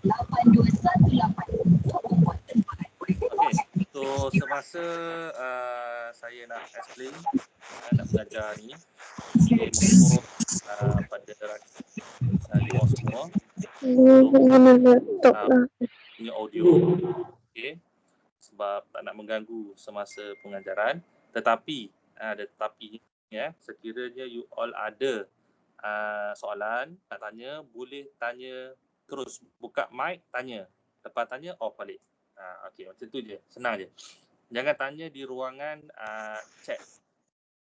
Okay, so semasa saya nak explain, nak mengajar ni, okay, mohon pada diorang semua punya audio, okay, sebab tak nak mengganggu semasa pengajaran. Tetapi ada tetapi ya, sekiranya you all ada soalan nak tanya, boleh tanya terus, buka mic tanya, lepas tanya off balik. Okey, macam tu je, senang je. Jangan tanya di ruangan chat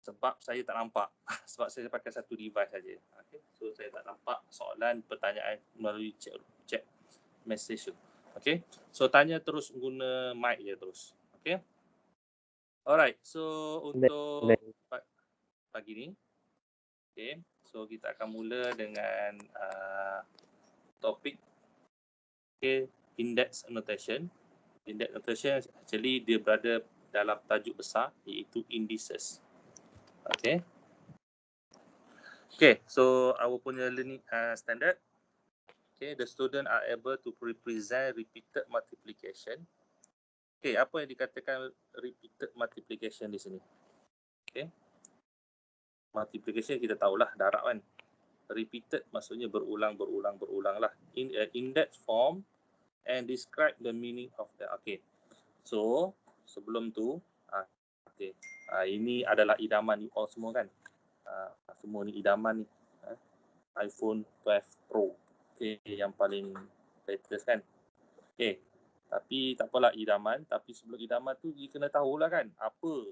sebab saya tak nampak sebab saya pakai satu device saja. Okey, so saya tak nampak soalan pertanyaan melalui chat message tu. Okey, so tanya terus guna mic je terus. Okey, alright, so untuk pagi ni, okey, so kita akan mula dengan topik, okey, index notation. Index notation actually dia berada dalam tajuk besar iaitu indices. Okay. Okay, so our punya learning standard. Okay, the student are able to represent repeated multiplication. Okay, apa yang dikatakan repeated multiplication di sini? Okay. Multiplication kita tahulah darab kan. Repeated maksudnya berulang lah. In index form and describe the meaning of the. Okay. So, sebelum tu, okay. Ini adalah idaman you all semua kan? Semua ni idaman ni. iPhone 12 Pro. Okay, yang paling latest kan? Okay. Tapi tak apalah idaman. Tapi sebelum idaman tu, you kena tahulah kan apa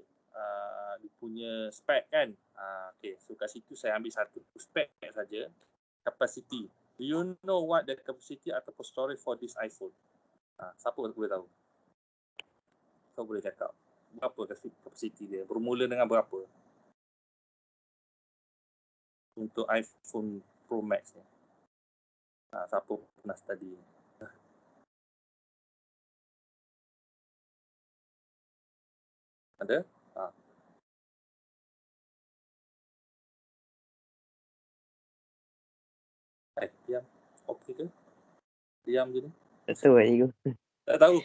dia punya spek kan? Okay, so kat situ saya ambil satu spek saja. Capacity. Do you know what the capacity ataupun storage for this iPhone? Siapa boleh tahu? Kau boleh cakap berapa kapasiti dia, bermula dengan berapa untuk iPhone Pro Max ni? Siapa pernah study? Ada? Diam. Okey ke? Diam je ni. Tak tahu cikgu. Tak tahu.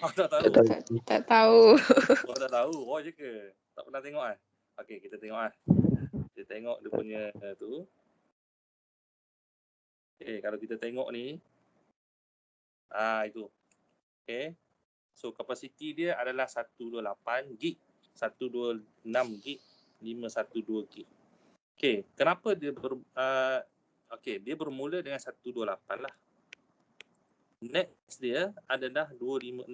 Tak tahu. Oh, tak tahu. Oh je ke? Tak pernah tengok Okey, kita tengok Kita tengok dia punya tu. Okey, kalau kita tengok ni, itu. Okey. So kapasiti dia adalah 128 gig, 126 gig, 512 gig. Okey, kenapa dia dia bermula dengan 128 lah. Next dia adalah 256.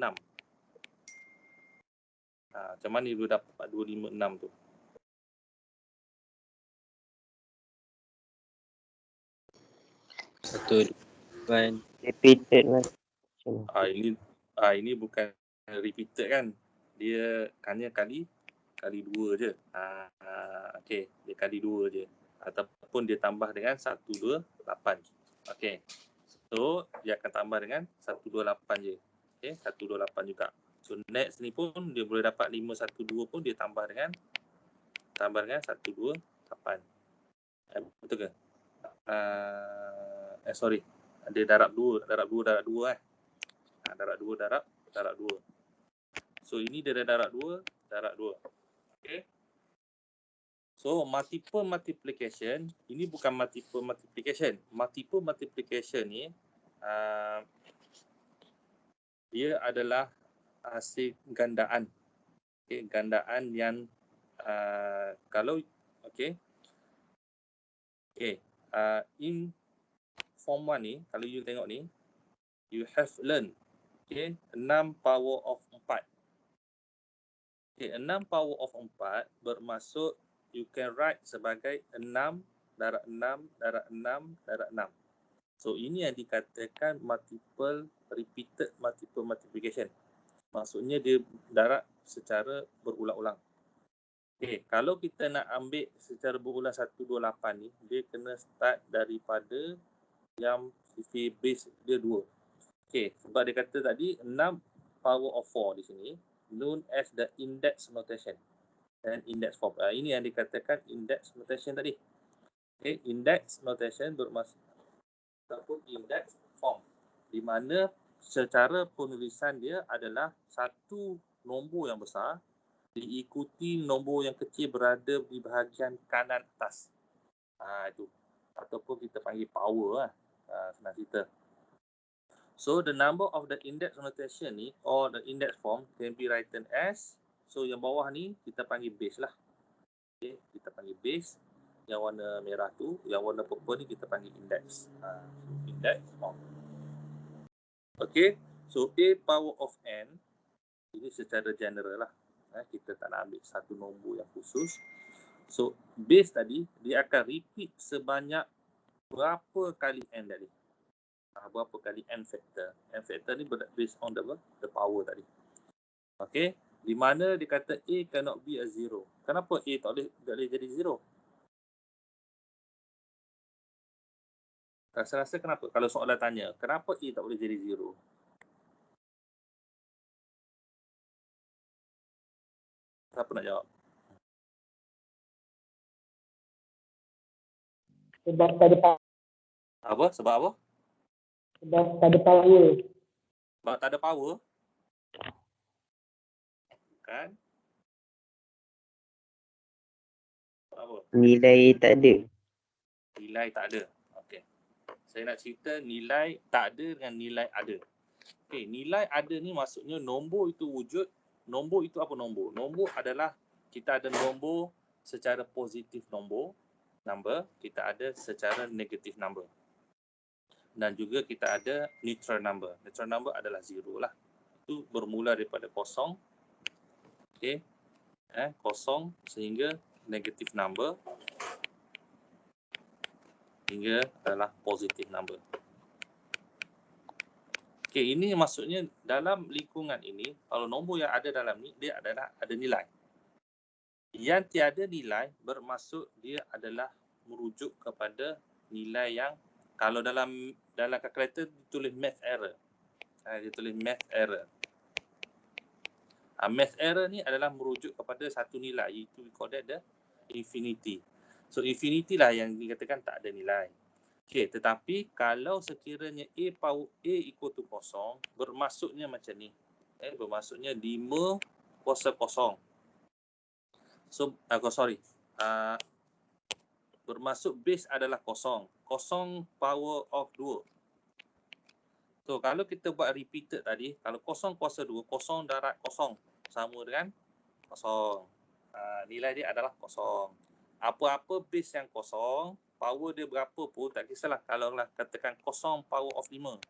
Macam mana dia dapat 256 tu? Satu repeated mas. Ini bukan repeated kan? Dia hanya kali 2 je. Okey, dia kali 2 je. Ataupun dia tambah dengan 128. Okey. So, dia akan tambah dengan 128 je. Okey, 128 juga. So, next ni pun dia boleh dapat 512 pun dia tambah dengan 128. Betul ke? Sorry. Dia darab 2 Darab 2 darab 2. So, ini dia dah darab 2. Okay. So, multiple multiplication, ini bukan multiple multiplication. Multiple multiplication ni, dia adalah hasil gandaan. Okay, gandaan yang, kalau, in form 1 ni, kalau you tengok ni, you have learned, 6 power of 4. Okay, 6 power of 4 bermaksud you can write sebagai 6 darab 6 darab 6 darab 6. So, ini yang dikatakan repeated multiple multiplication. Maksudnya dia darab secara berulang-ulang. Okay, kalau kita nak ambil secara berulang 128 ni, dia kena start daripada yang sisi base dia 2. Okay, sebab dia kata tadi 6 power of 4 di sini, known as the index notation dan index form. Ini yang dikatakan index notation tadi. Okay, index notation bermaksud ataupun index form, di mana secara penulisan dia adalah satu nombor yang besar diikuti nombor yang kecil berada di bahagian kanan atas. Itu. Ataupun kita panggil power lah. Senang cerita. So the number of the index notation ni or the index form can be written as, so yang bawah ni kita panggil base lah. Okay, kita panggil base. Yang warna merah tu, yang warna purple ni kita panggil index. Index form. Okay, so A power of n ini secara general lah. Kita tak nak ambil satu nombor yang khusus. So base tadi dia akan repeat sebanyak berapa kali n tadi. Berapa kali n factor. N factor ni based on the power tadi. Okay, di mana dia kata A cannot be a zero. Kenapa A tak boleh jadi zero? Rasa-rasa kenapa? Kalau soalan tanya, kenapa A tak boleh jadi zero? Siapa nak jawab? Sebab tak ada power. Apa? Sebab apa? Sebab tak ada power. Sebab tak ada power? Kan? Sebab apa? Nilai tak ada. Nilai tak ada. Okey. Saya nak cerita nilai tak ada dengan nilai ada. Okey, nilai ada ni maksudnya nombor itu wujud. Nombor itu apa nombor? Nombor adalah kita ada nombor secara positif number, kita ada secara negatif number. Dan juga kita ada neutral number. Neutral number adalah zero lah. Itu bermula daripada kosong. Okey. Kosong sehingga negative number hingga adalah positive number. Okey, ini maksudnya dalam lingkungan ini, kalau nombor yang ada dalam ni, dia adalah ada nilai. Yang tiada nilai bermaksud dia adalah merujuk kepada nilai yang kalau dalam kalkulator ditulis math error. Dia tulis math error. Math error ni adalah merujuk kepada satu nilai, iaitu we call that the infinity. So infinity lah yang dikatakan tak ada nilai. Okey, tetapi kalau sekiranya A power A equal to kosong, bermaksudnya macam ni. Bermaksudnya 5 kuasa kosong. So, bermaksud base adalah kosong. Kosong power of 2. So, kalau kita buat repeated tadi, kalau kosong kuasa 2, kosong darat kosong. Sama dengan kosong. Nilai dia adalah kosong. Apa-apa base yang kosong, power dia berapa pun tak kisahlah. Kalau lah katakan kosong power of 5.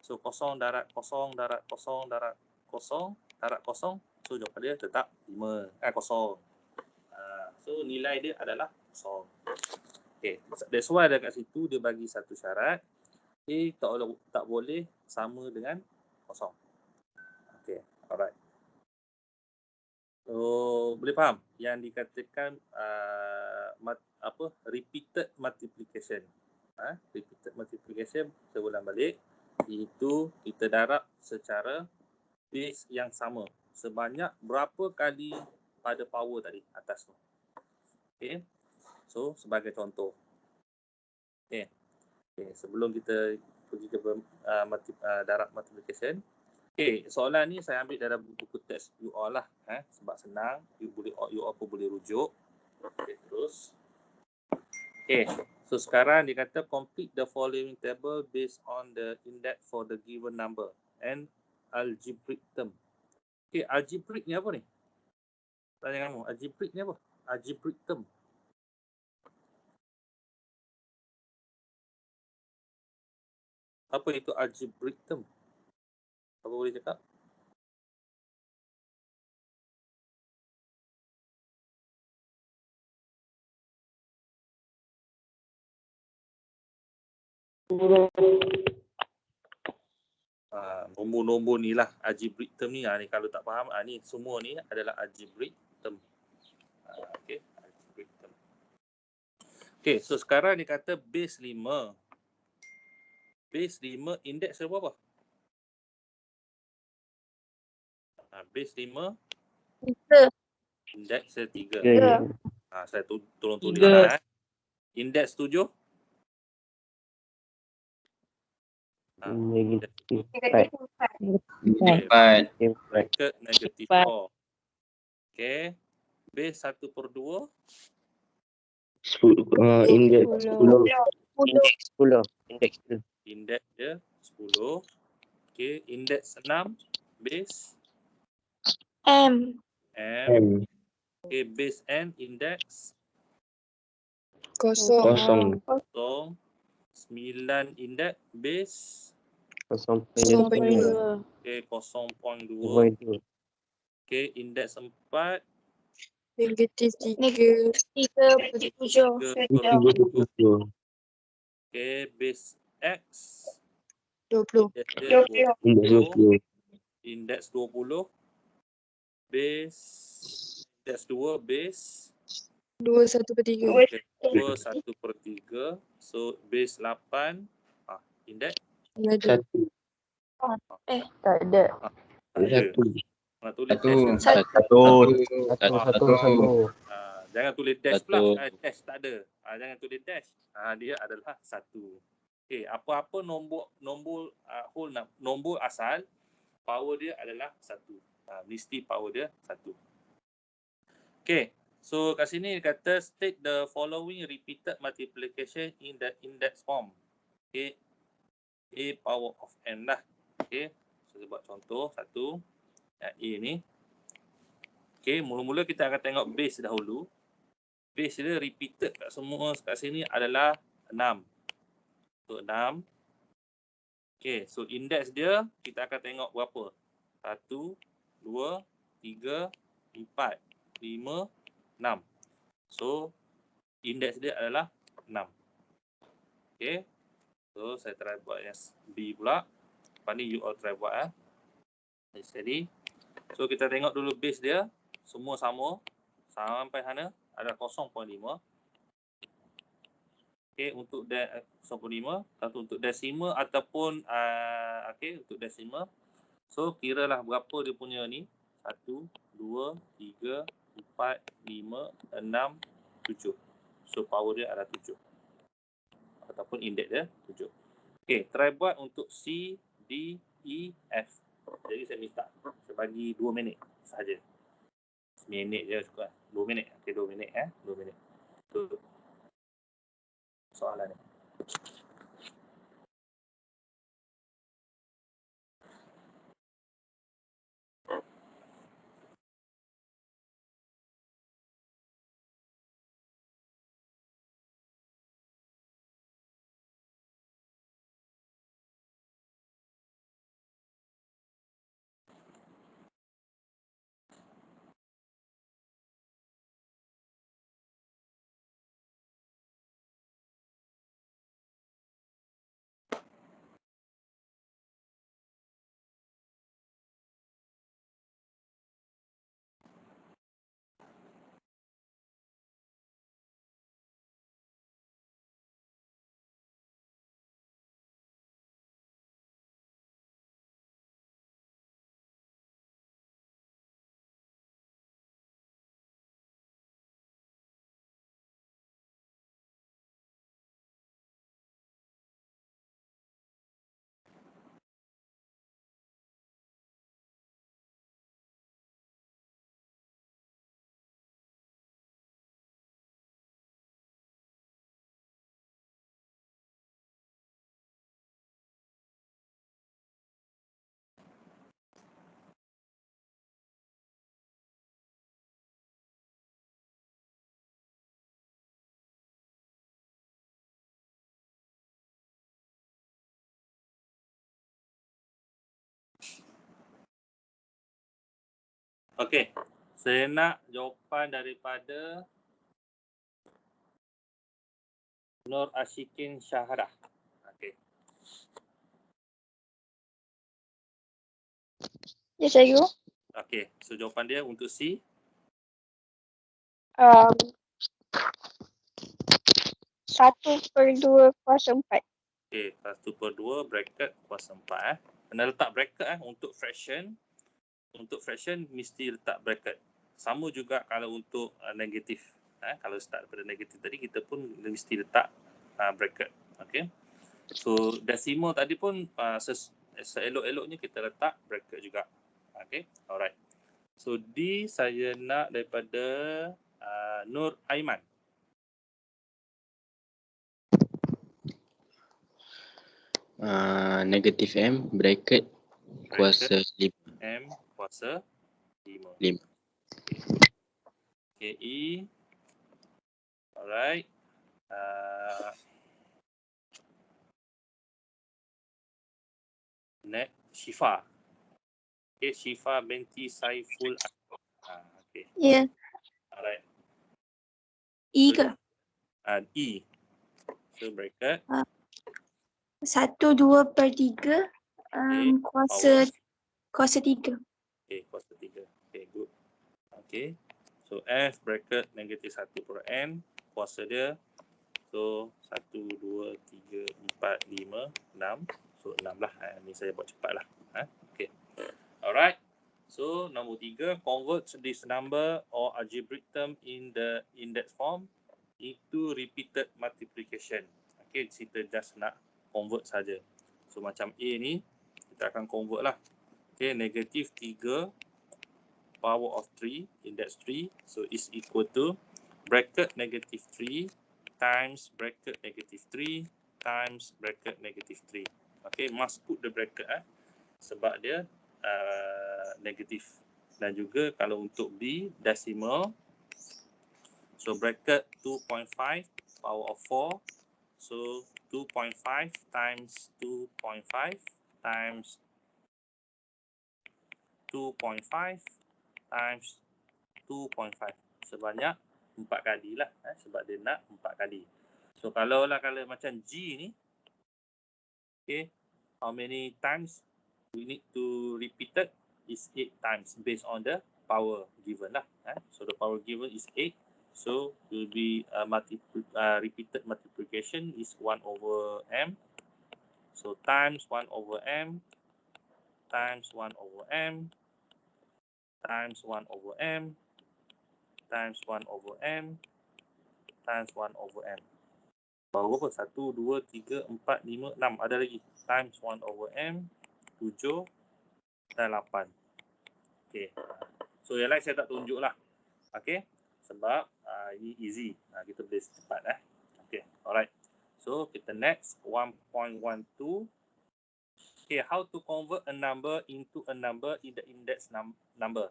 So, kosong darat kosong, darat kosong, darat kosong, darat kosong. So, jawapan dia tetap 5. Kosong. So, nilai dia adalah kosong. Okay, that's why ada kat situ dia bagi satu syarat. A tak boleh sama dengan kosong. Okay, alright. So, boleh faham yang dikatakan repeated multiplication. Repeated multiplication, saya ulang balik, iaitu kita darab secara base yang sama sebanyak berapa kali pada power tadi atas tu. Okay. So, sebagai contoh. Okay. Sebelum kita pergi ke darab multiplication. Okay, soalan ni saya ambil dalam buku teks you all lah. Sebab senang, you all pun boleh rujuk. Okay, terus. Okay, so sekarang dia kata complete the following table based on the index for the given number and algebraic term. Okay, algebraic ni apa ni? Tanya kamu, algebraic ni apa? Algebraic term. Apa itu algebraic term? Apa boleh cakap? Nombor-nombor ni lah algebraic term ni. Ni kalau tak faham, ni semua ni adalah algebraic term. Okay, algebraic term. Okay, so sekarang dia kata base 5. Base 5 index dia berapa? Base 5 index saya 3. Saya tolong tulis lah. Index 7 Negatif 4. Okay. Empat. Bracket negatif 4. Okay. Base 1/2. Indeks 10. Indeks 10. Indeks 10. Indeks dia 10. Okay. Indeks 6. Base M. M. Okay. Base N. Indeks Kosong. 0. 9 indeks. Base 0.2. okay. 0.2. 0.2. Okay. Indeks 4. Negatif 3. 3/7. 3.7. Okay. Base X. 20. Indeks dia Indeks 20. 20. Indeks 20. Base indeks 2. Base 2/1/3. okay. 2 1/3. So base 8. Indeks Ada. 1. Tak ada. tak ada. 1. Nak tulis Satu. dash. Satu. 1. Jangan tulis dash Satu. pula. Dash tak ada. Jangan tulis dash. Dia adalah 1. Okey, apa-apa nombor whole nombor asal, power dia adalah 1. Mesti power dia 1. Okey. So kat sini dia kata state the following repeated multiplication in the index form. Okey. A power of n lah. Okey. So saya buat contoh satu. A ni. Okey, mula-mula kita akan tengok base dahulu. Base dia repeated kat semua kat sini adalah 6. So 6. Okey, so index dia kita akan tengok berapa? 1, 2, 3, 4, 5, 6. So index dia adalah 6. Okey. So saya try buat yang B pula. Lepas ni you all try buat steady. So kita tengok dulu base dia semua sama sampai sana ada 0.5. Okey, untuk 0.5 atau untuk decimal ataupun okey untuk decimal. So kiralah berapa dia punya ni? 1 2 3 4 5 6 7. So power dia adalah 7. Ataupun indeks dia 7. Okey, try buat untuk C, D, E, F. Jadi saya minta saya bagi 2 minit sahaja. Minit je cukup. 2 minit. Okey, 2 minit 2 minit. Untuk soalan ni. Okey. Saya nak jawapan daripada Nur Ashikin Syahra. Okey. Ya, cikgu. Okey. So jawapan dia untuk C. 1/2/4. Okey, 1/2 bracket kuasa 4 Kena letak bracket untuk fraction. Untuk fraction mesti letak bracket. Sama juga kalau untuk negatif. Kalau start daripada negatif tadi kita pun mesti letak bracket. Okey. So decimal tadi pun seelok-eloknya kita letak bracket juga. Okay, alright. So D saya nak daripada Nur Aiman. Negatif M bracket kuasa 5. M kuasa 5. 5. Okay, E. Alright. Next, Shifa. Okay, Shifa binti Saiful. Okay, Ya. alright. E ke? E. So bracket. 1/2/3 Okay, kuasa power. 3. Okay, kuasa 3. Okay, good. Okay. So F bracket negatif 1/n. Kuasa dia. So 1, 2, 3, 4, 5, 6. So 6 lah. Ni saya buat cepat lah. Okay. Alright. So nombor 3, convert this number or algebraic term in the index form into repeated multiplication. Okay, kita just nak convert saja. So macam A ni, kita akan convert lah. Okay, negatif 3 power of 3, index 3. So is equal to bracket negative 3 times bracket negative 3 times bracket negative 3. Okay, must put the bracket sebab dia negatif. Dan juga kalau untuk B, decimal. So bracket 2.5 power of 4. So 2.5 times 2.5 times 2.5 times 2.5. Sebanyak 4 kali lah. Sebab dia nak 4 kali. So kalau macam G ni. Okay. How many times we need to repeat it is 8 times based on the power given lah. So the power given is 8. So will be repeated multiplication is 1/m. So times 1/m times 1/m times 1/m times 1/m times 1/m. Baru berapa? 1, 2, 3, 4, 5, 6. Ada lagi. Times 1/m, 7 dan 8. Okay. So yang lain saya tak tunjuk lah. Okay. Sebab ini easy. Kita boleh cepat. Okay. Alright. So kita next 1.12. Okay. How to convert a number into a number in the index number.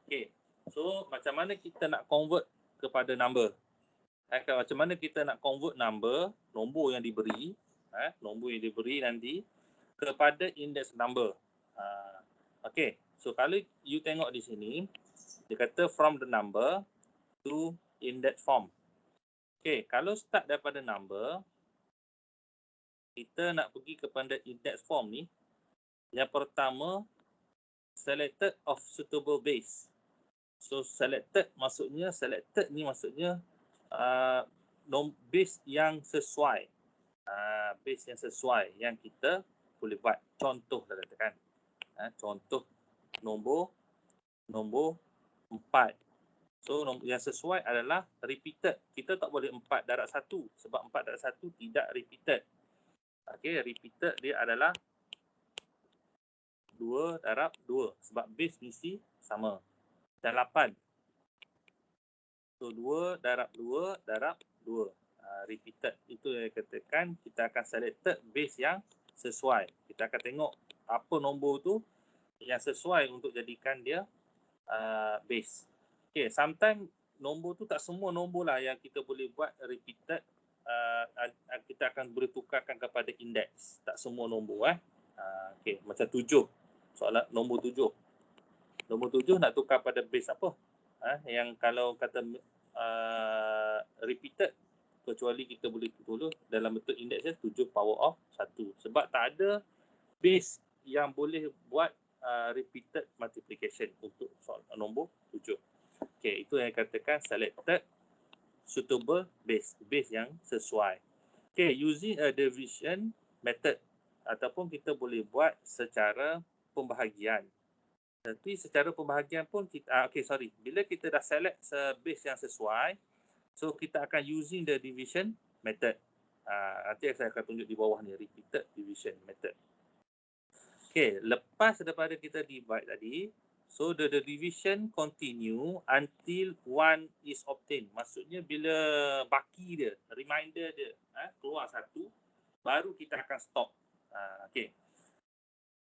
Okay. So macam mana kita nak convert kepada number? Macam mana kita nak convert nombor yang diberi, nombor yang diberi nanti kepada index number. Okay, so kalau you tengok di sini, dia kata from the number to index form. Okay, kalau start daripada number, kita nak pergi kepada index form ni. Yang pertama, selected of suitable base. So selected ni maksudnya base yang sesuai. Base yang sesuai yang kita boleh buat. Contoh dah katakan. Contoh nombor 4. So yang sesuai adalah repeated. Kita tak boleh 4 darab 1 sebab 4 darab 1 tidak repeated. Okay, repeated dia adalah 2 darab 2 sebab base mesti sama. Dan 8. So 2 darab 2 darab 2. Repeated. Itu yang katakan kita akan selected base yang sesuai. Kita akan tengok apa nombor tu yang sesuai untuk jadikan dia base. Okay, sometimes nombor tu tak semua nombor lah yang kita boleh buat repeated. Kita akan boleh tukarkan kepada index. Tak semua nombor. Okay, macam 7. Soalan nombor 7. Nombor 7 nak tukar pada base apa? Yang kalau kata repeated, kecuali kita boleh tulis dalam bentuk index dia 7 power of 1. Sebab tak ada base yang boleh buat repeated multiplication untuk soal nombor 7. Okay, itu yang katakan selected suitable base. Base yang sesuai. Okay, using a division method ataupun kita boleh buat secara pembahagian. Tapi secara pembahagian pun kita, bila kita dah select base yang sesuai, so kita akan using the division method. Nanti saya akan tunjuk di bawah ni, repeated division method. Okay, lepas daripada kita divide tadi, so the division continue until 1 is obtained. Maksudnya bila baki dia, reminder dia keluar 1, baru kita akan stop. Okay.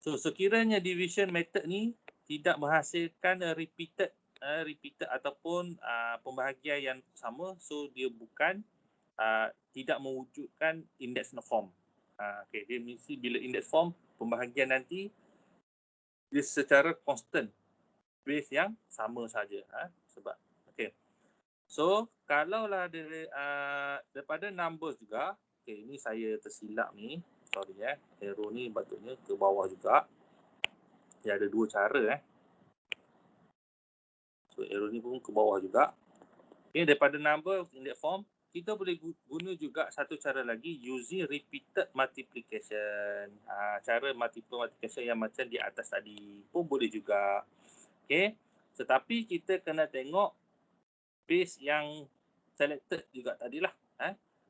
So sekiranya division method ni tidak menghasilkan repeated ataupun pembahagian yang sama, so dia bukan tidak mewujudkan index form. Okay, dia mesti bila index form pembahagian nanti dia secara constant, base yang sama saja. Sebab okay. So kalaulah daripada numbers juga, okay, ini saya tersilap ni, sorry arrow ni patutnya ke bawah juga. Dia ada 2 cara So arrow ni pun ke bawah juga. Okay, daripada number index form, kita boleh guna juga satu cara lagi using repeated multiplication. Cara multiple multiplication yang macam di atas tadi pun boleh juga. Okay. Tetapi kita kena tengok base yang selected juga tadilah.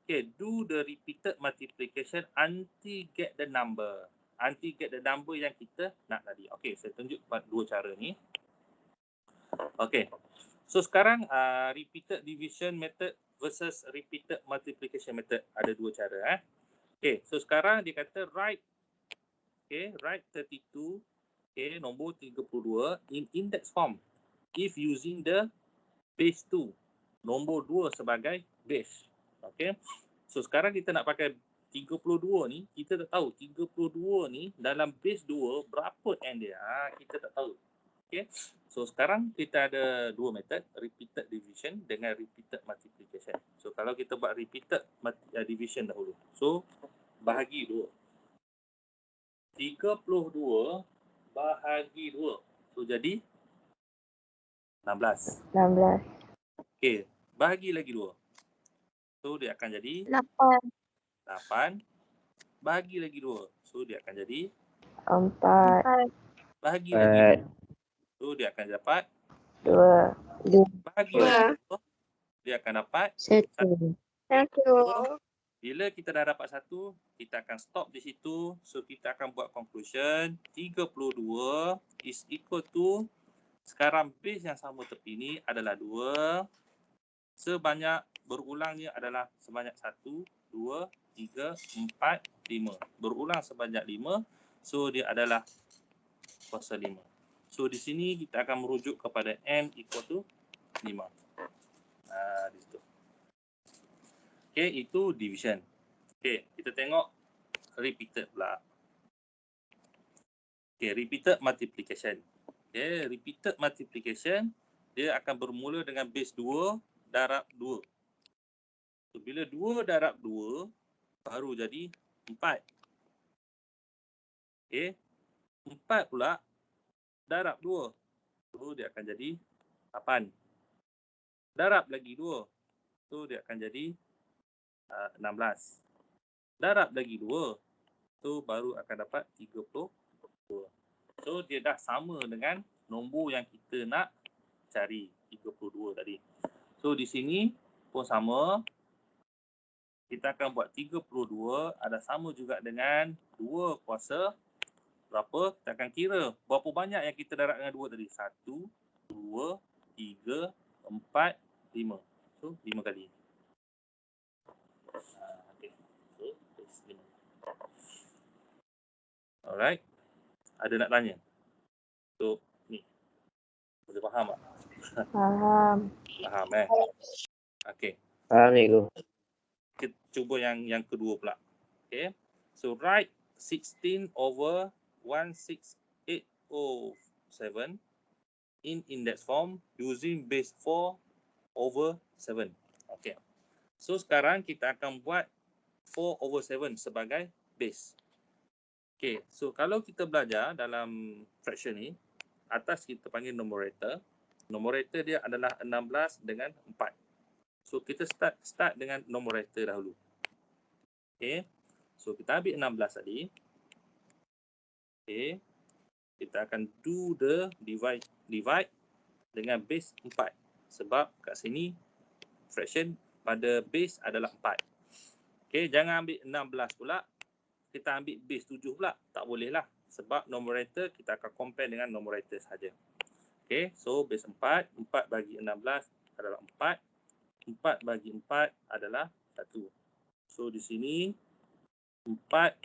Okay, do the repeated multiplication until get the number. Until get the number yang kita nak tadi. Okay, saya tunjuk 2 cara ni. Okay. So sekarang repeated division method versus repeated multiplication method. Ada 2 cara. Okay, so sekarang dia kata write 32, okay, nombor 32 in index form if using the base 2. Nombor 2 sebagai base. Okay. So sekarang kita nak pakai 32 ni, kita tak tahu 32 ni dalam base 2 berapa n dia. Kita tak tahu. Okay. So sekarang kita ada 2 method, repeated division dengan repeated multiplication. So kalau kita buat repeated division dahulu. So bahagi 2. 32 bahagi 2. So jadi 16. Okay, bahagi lagi 2. So dia akan jadi 8. Bahagi lagi 2. So dia akan jadi 4. bahagi lagi 2. So dia akan dapat 2. bahagi lagi 2. Dia akan dapat 1. Bila kita dah dapat 1, kita akan stop di situ. So kita akan buat conclusion 32 is equal to, sekarang base yang sama tepi ni adalah 2. Sebanyak berulangnya adalah sebanyak 1, 2, 3, 4, 5. Berulang sebanyak 5. So dia adalah kuasa 5. So di sini kita akan merujuk kepada n equal to 5. Di situ. Okay, itu division. Okay, kita tengok repeated pula. Okay, repeated multiplication. Okay, repeated multiplication, dia akan bermula dengan base 2 darab 2. So, bila 2 darab 2, baru jadi 4. Okay, 4 pula darab 2. So, dia akan jadi 8. Darab lagi 2. So, dia akan jadi 16. Darab lagi 2. So, baru akan dapat 32. So, dia dah sama dengan nombor yang kita nak cari, 32 tadi. So, di sini pun sama. Kita akan buat 32 ada sama juga dengan 2 kuasa berapa? Kita akan kira berapa banyak yang kita darab dengan 2 tadi. 1, 2, 3, 4, 5. So, 5 kali. Okay. So, 5. Alright. Ada nak tanya? So, ni. Boleh faham tak? Faham. Faham Okay. Faham ni Guru. Kita cuba yang kedua pula. Okay. So, write 16 over 16807 in index form using base 4 over 7. Okay. So, sekarang kita akan buat 4 over 7 sebagai base. Okay. So, kalau kita belajar dalam fraction ni, atas kita panggil numerator. Numerator dia adalah 16 dengan 4. So, kita start dengan numerator dahulu. Okay. So, kita ambil 16 tadi. Okay. Kita akan do the divide dengan base 4. Sebab kat sini fraction pada base adalah 4. Okay, jangan ambil 16 pula. Kita ambil base 7 pula. Tak boleh lah. Sebab numerator kita akan compare dengan numerator saja. Okay, so base 4. 4 bagi 16 adalah 4. 4 bagi 4 adalah 1. So di sini 4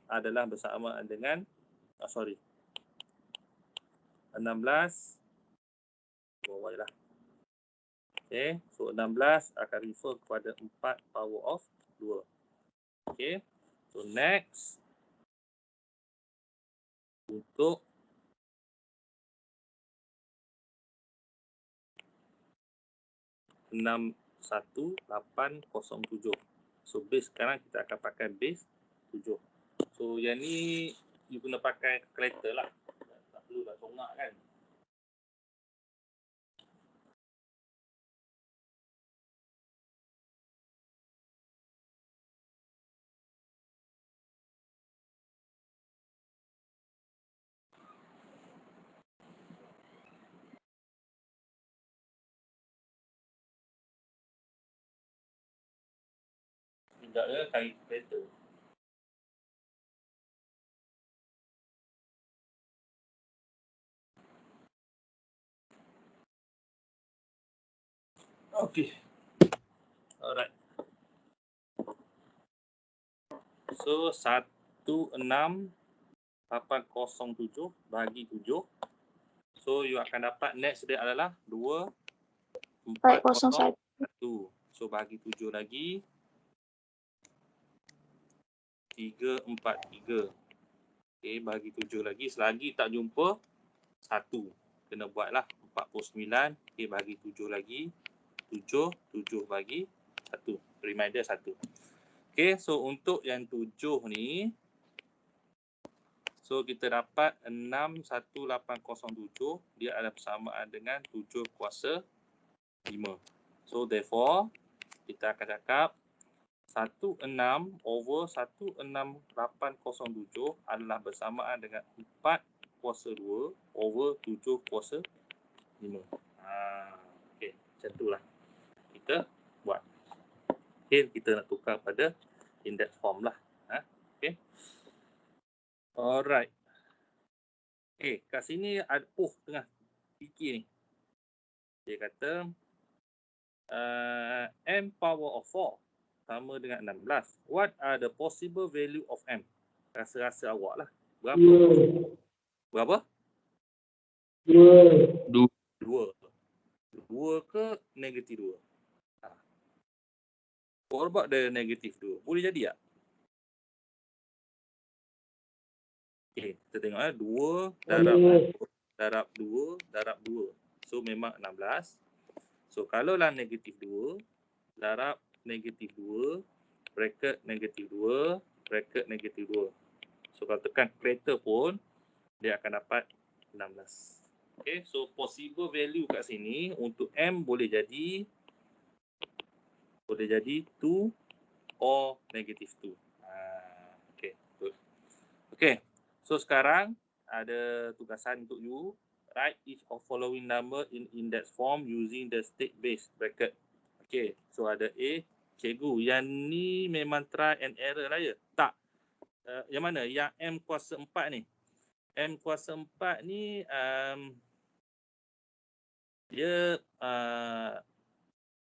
adalah bersamaan dengan 16 bawah lah. Okay, so 16 akan refer kepada 4 power of 2. Okay, so next untuk enam 1807. So base sekarang kita akan pakai base 7. So yang ni you kena pakai calculator lah. Tak perlu lah congak kan. Tidak ada cari calculator. Okay. Alright. So 16,807 bagi 7. So you akan dapat next dia adalah 2,401. So bagi 7 lagi 343. Okay, bagi 7 lagi. Selagi tak jumpa 1. Kena buatlah 49. Okay, bagi 7 lagi 7. 7 bagi 1. Reminder 1. Okay, so untuk yang 7 ni, so kita dapat 61807. Dia adalah bersamaan dengan 7 kuasa 5. So therefore, kita akan cakap 16 over 16807 adalah bersamaan dengan 4 kuasa 2 over 7 kuasa 5. Okay, macam itulah kita buat. Okay, kita nak tukar pada index form lah. Okay. Alright. Okay, kat sini ada tengah fikir ni. Dia kata m power of 4 sama dengan 16. What are the possible value of m? Rasa-rasa awak lah. Berapa? Berapa? 2. 2 ke negatif 2? What about the negatif 2? Boleh jadi tak? Okay, kita tengok 2 darab 2 darab 2. So memang 16. So kalau lah negatif 2 darab negatif 2 bracket negatif 2 bracket negatif 2. So kalau tekan calculator pun dia akan dapat 16. Okay, so possible value kat sini untuk m boleh jadi 2 or negatif 2. Okay, good. Okay, so sekarang ada tugasan untuk you. Write each of following number in index form using the state base bracket. Okay, so ada A. Cikgu, yang ni memang try and error lah ya? Tak. Yang mana? Yang M kuasa 4 ni. M kuasa 4 ni dia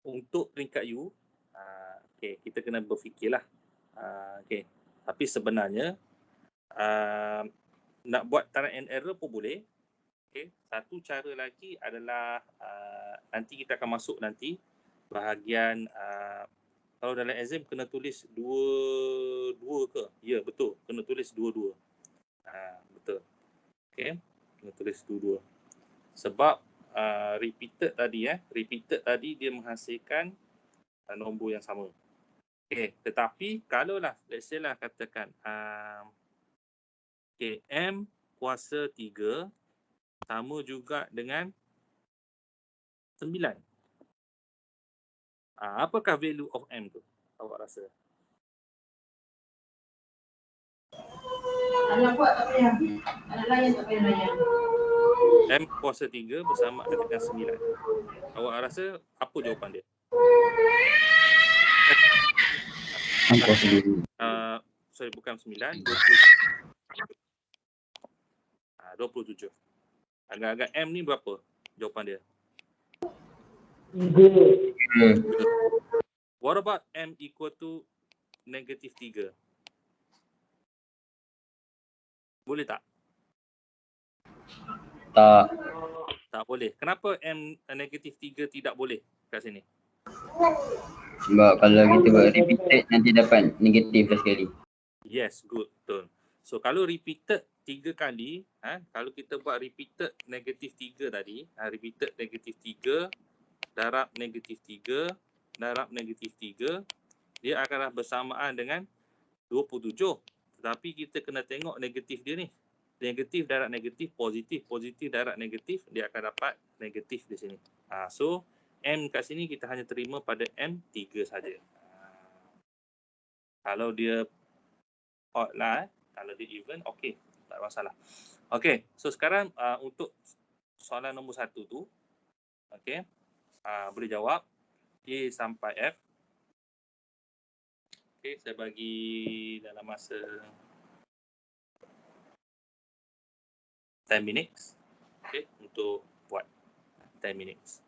untuk peringkat U. Okay, kita kena berfikirlah. Okay. Tapi sebenarnya nak buat try and error pun boleh. Okay. Satu cara lagi adalah nanti kita akan masuk nanti bahagian kalau dalam exam kena tulis 2 ke? Ya, betul. Kena tulis 2. Betul. Okay. Kena tulis 2. Sebab repeated tadi dia menghasilkan nombor yang sama. Okay. Tetapi kalau lah, let's say lah katakan okay, M kuasa 3 sama juga dengan 9. Apakah value of M tu? Awak rasa? Anak buat tak payah. Anak layan tak payah layan. M kuasa 3 bersama dengan 9. Awak rasa apa jawapan dia? Sorry, bukan 9, 27. Agak-agak M ni berapa jawapan dia? 3. What about M equal to -3? Boleh tak? Tak. Tak boleh. Kenapa M -3 tidak boleh kat sini? Sebab kalau kita buat repeated nanti dapat negatif dah sekali. Yes, good. Betul. So kalau repeated 3 kali, kalau kita buat repeated -3 tadi, repeated -3 darab -3 darab -3, dia akanlah bersamaan dengan 27. Tetapi kita kena tengok negatif dia ni. Negatif darab negatif, positif. Positif darab negatif, dia akan dapat negatif di sini. So, M kat sini kita hanya terima pada M3 saja. Kalau dia odd lah, kalau dia even, okey. Tak ada masalah. Okey, so sekarang untuk soalan nombor 1 tu, okey, boleh jawab A sampai F. Okey, saya bagi dalam masa 10 minutes. Okey, untuk buat 10 minutes.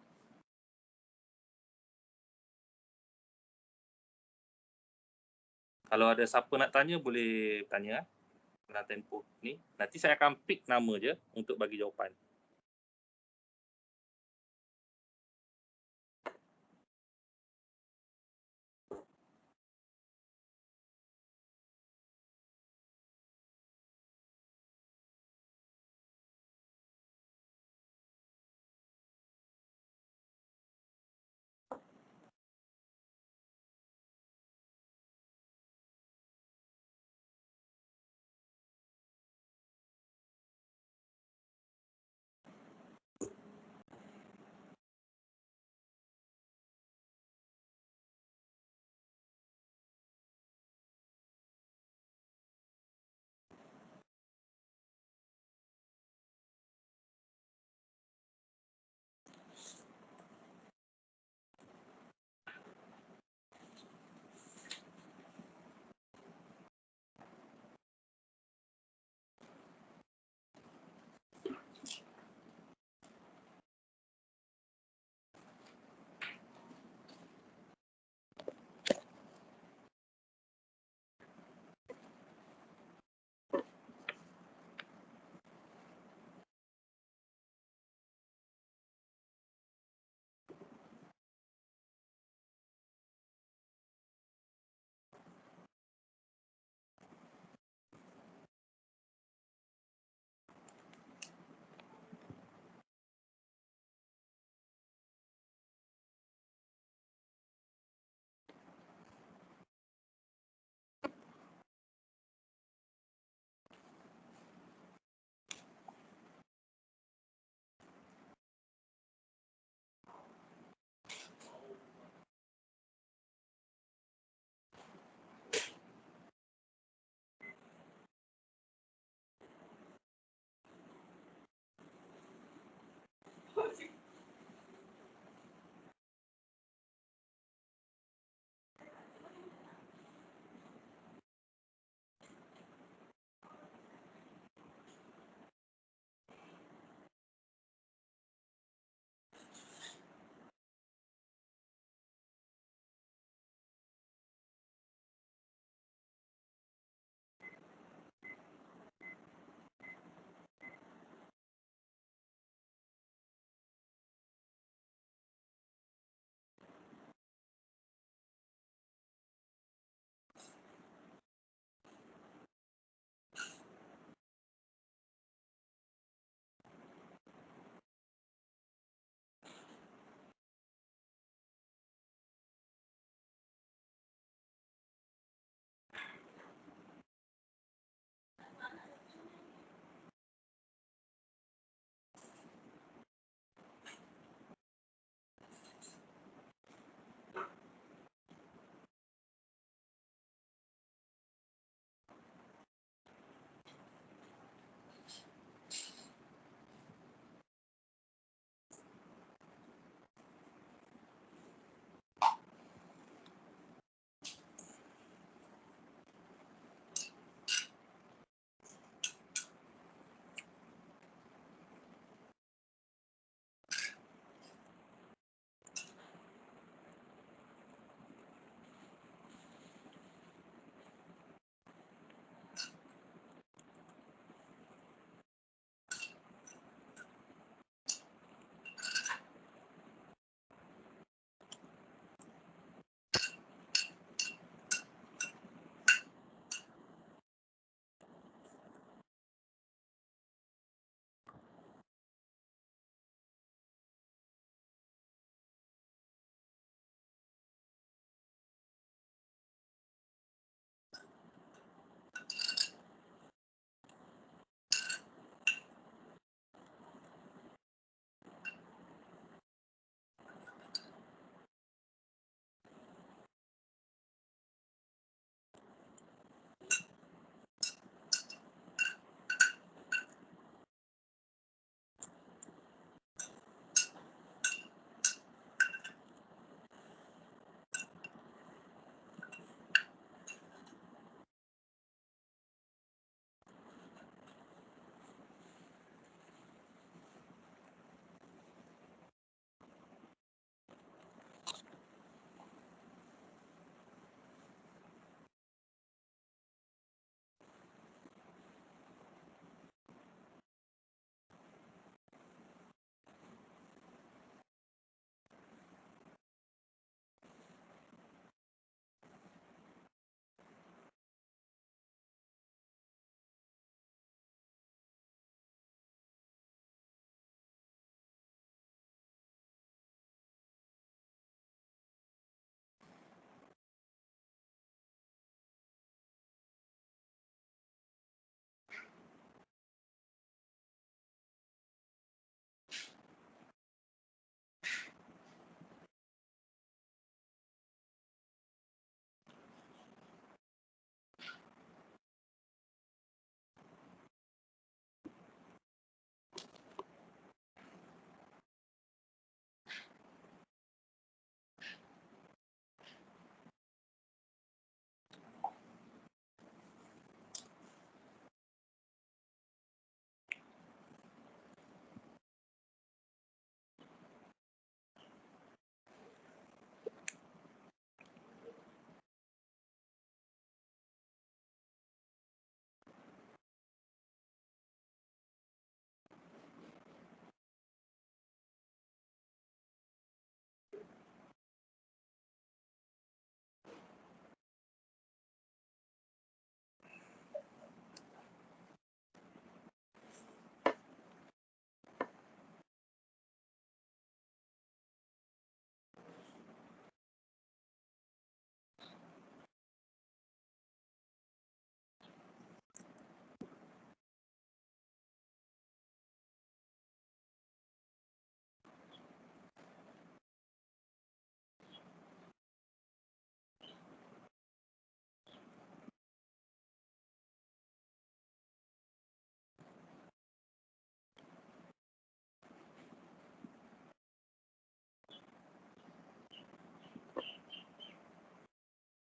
Kalau ada siapa nak tanya, boleh tanya dalam tempoh ni. Nanti saya akan pick nama je untuk bagi jawapan.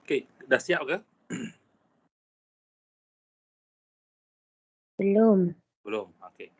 Okey, dah siap ke? Belum. Belum. Okey.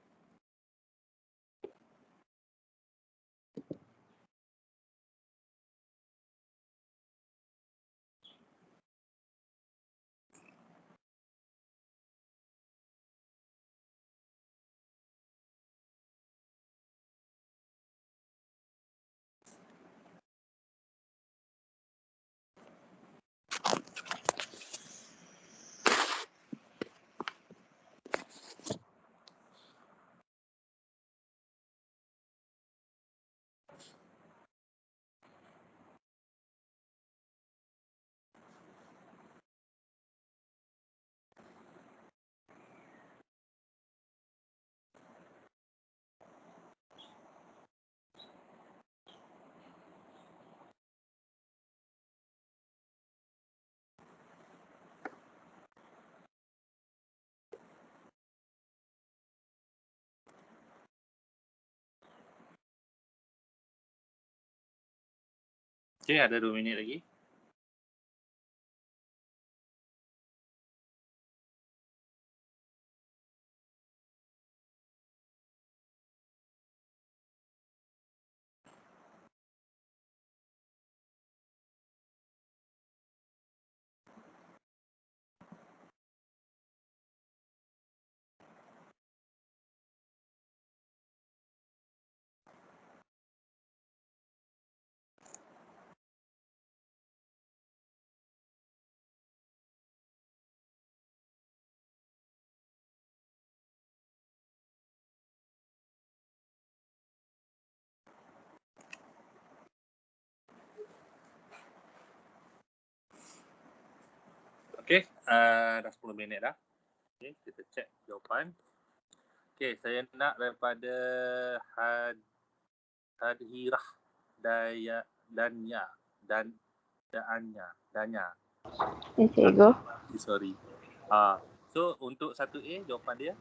Okey, ada 2 minit lagi. Okey, dah 10 minit dah. Okey, kita cek jawapan. Okey, saya nak daripada Hadhirah Danya. Cikgu. Sorry. So untuk 1A jawapan dia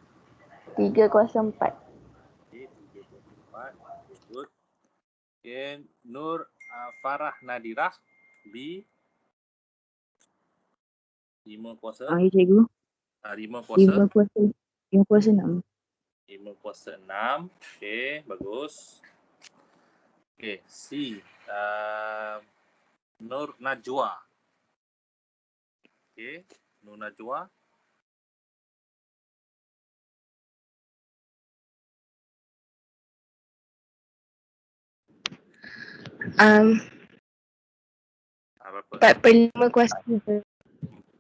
304. okey, 3.4. Okay, good. Okay, Nur Farah Nadirah B 5 kuasa. Cikgu. 5 kuasa. 5 kuasa 6. 5 kuasa 6. Okey, bagus. Okey, C Nur Najwa. Okey, Nur Najwa. Berapa? 4/5 kuasa 3.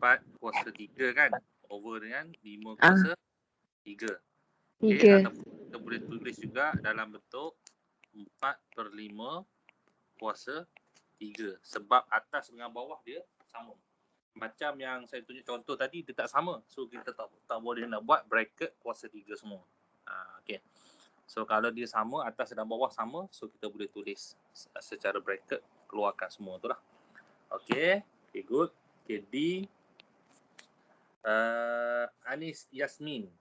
4 kuasa 3 kan? Over dengan 5 kuasa 3. Okey, 3. ataupun kita boleh tulis juga dalam bentuk 4/5 kuasa 3. Sebab atas dengan bawah dia sama. Macam yang saya tunjuk contoh tadi, dia tak sama. So, kita tak boleh nak buat bracket kuasa 3 semua. Okey. So, kalau dia sama, atas dan bawah sama, so kita boleh tulis secara bracket, keluarkan semua tu lah. Okey. Okay, good. Okay, D. Anis Yasmin.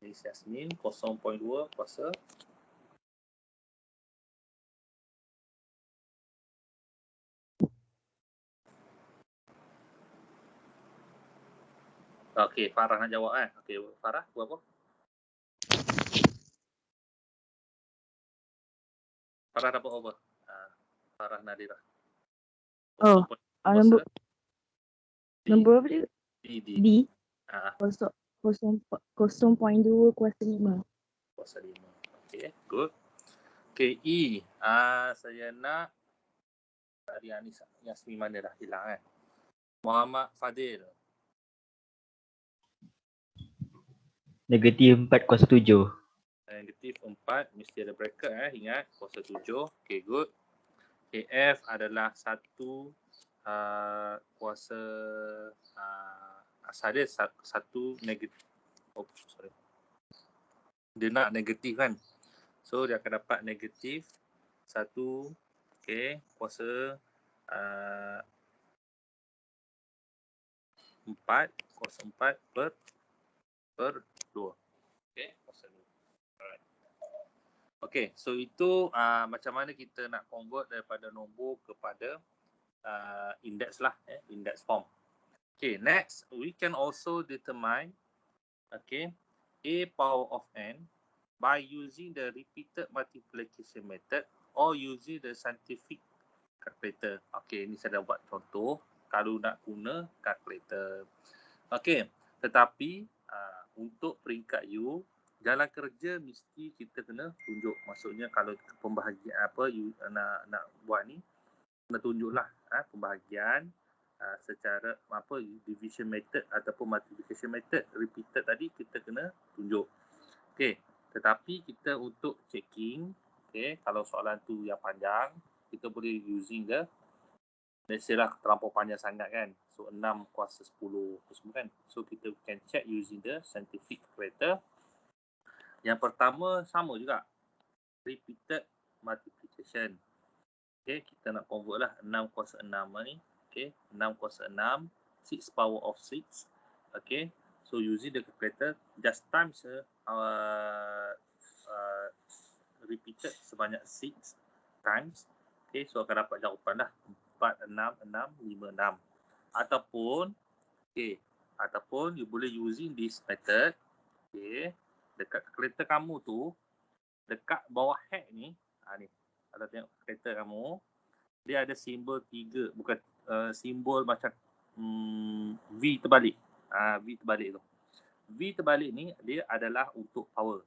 Anis Yasmin, 0.2 kuasa. Okey, Farah nak jawab kan? Okey, Farah, berapa? Farah dapat apa? Farah Nadirah. Oh, 0.2 kuasa. nombor apa dia? D. D. Ah, 0.2 kuasa 5. kuasa 5. Okey, good. Okey, E. Saya nak dari Anis Yasmin mana dah hilang kan? Muhammad Fadil. Negatif 4 kuasa 7. Negatif 4 mesti ada bracket ingat kuasa 7. Okey, good. Okay, F adalah 1 kuasa asal dia 1 negatif. Oh, sorry. Dia nak negatif kan. So dia akan dapat negatif 1 kuasa 4 kuasa 4 per 2. Okey, kuasa 2. Alright. Okay, so itu macam mana kita nak convert daripada nombor kepada index lah, index form. Okay, next we can also determine okay, a power of n by using the repeated multiplication method or using the scientific calculator. Okay, ini saya dah buat contoh kalau nak guna calculator. Okay, tetapi untuk peringkat U, jalan kerja mesti kita kena tunjuk. Maksudnya kalau pembahagian apa you nak buat ni, kena tunjuklah pembahagian secara apa division method ataupun multiplication method repeated tadi kita kena tunjuk. Okey, tetapi kita untuk checking, okey, kalau soalan tu yang panjang, kita boleh using the let's say lah terlampau panjang sangat kan. So 6 kuasa 10 semua kan. So kita can check using the scientific calculator. Yang pertama sama juga, repeated multiplication. Okay, kita nak convert lah 6 kuasa 6 ni. Okay, 6 kuasa 6, 6 power of 6. Okay, so using the calculator, just times repeated sebanyak 6 times. Okay, so akan dapat jawapan lah 4, 6, 6, 5, 6. Ataupun, okay, ataupun you boleh using this method. Okay, dekat calculator kamu tu, dekat bawah head ni, ni, kalau tengok calculator kamu, dia ada simbol 3, bukan simbol macam V terbalik. V terbalik tu. V terbalik ni, dia adalah untuk power.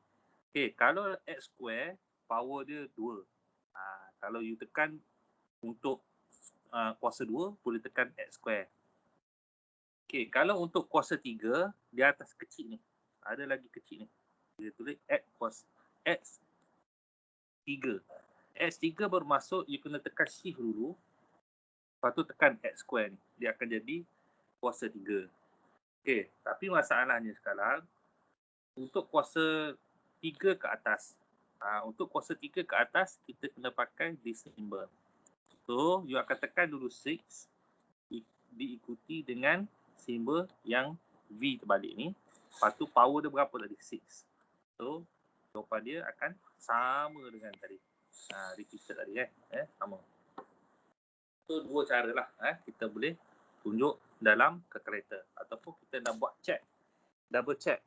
Okay, kalau X square, power dia 2. Kalau you tekan untuk kuasa 2, boleh tekan X square. Okay, kalau untuk kuasa 3, di atas kecil ni, ada lagi kecil ni. Dia tulis X 3. X3 bermaksud you kena tekan shift dulu. Lepas tu tekan X square ni. Dia akan jadi kuasa 3. Okay, tapi masalahnya sekarang, untuk kuasa 3 ke atas. Untuk kuasa 3 ke atas, kita kena pakai this symbol. So, you akan tekan dulu 6. Diikuti dengan simbol yang V terbalik ni. Lepas tu power dia berapa tadi? 6. So, jawapan dia akan sama dengan tadi. Repeated tadi sama. So, dua cara lah kita boleh tunjuk dalam calculator. Ataupun kita nak buat check, double check.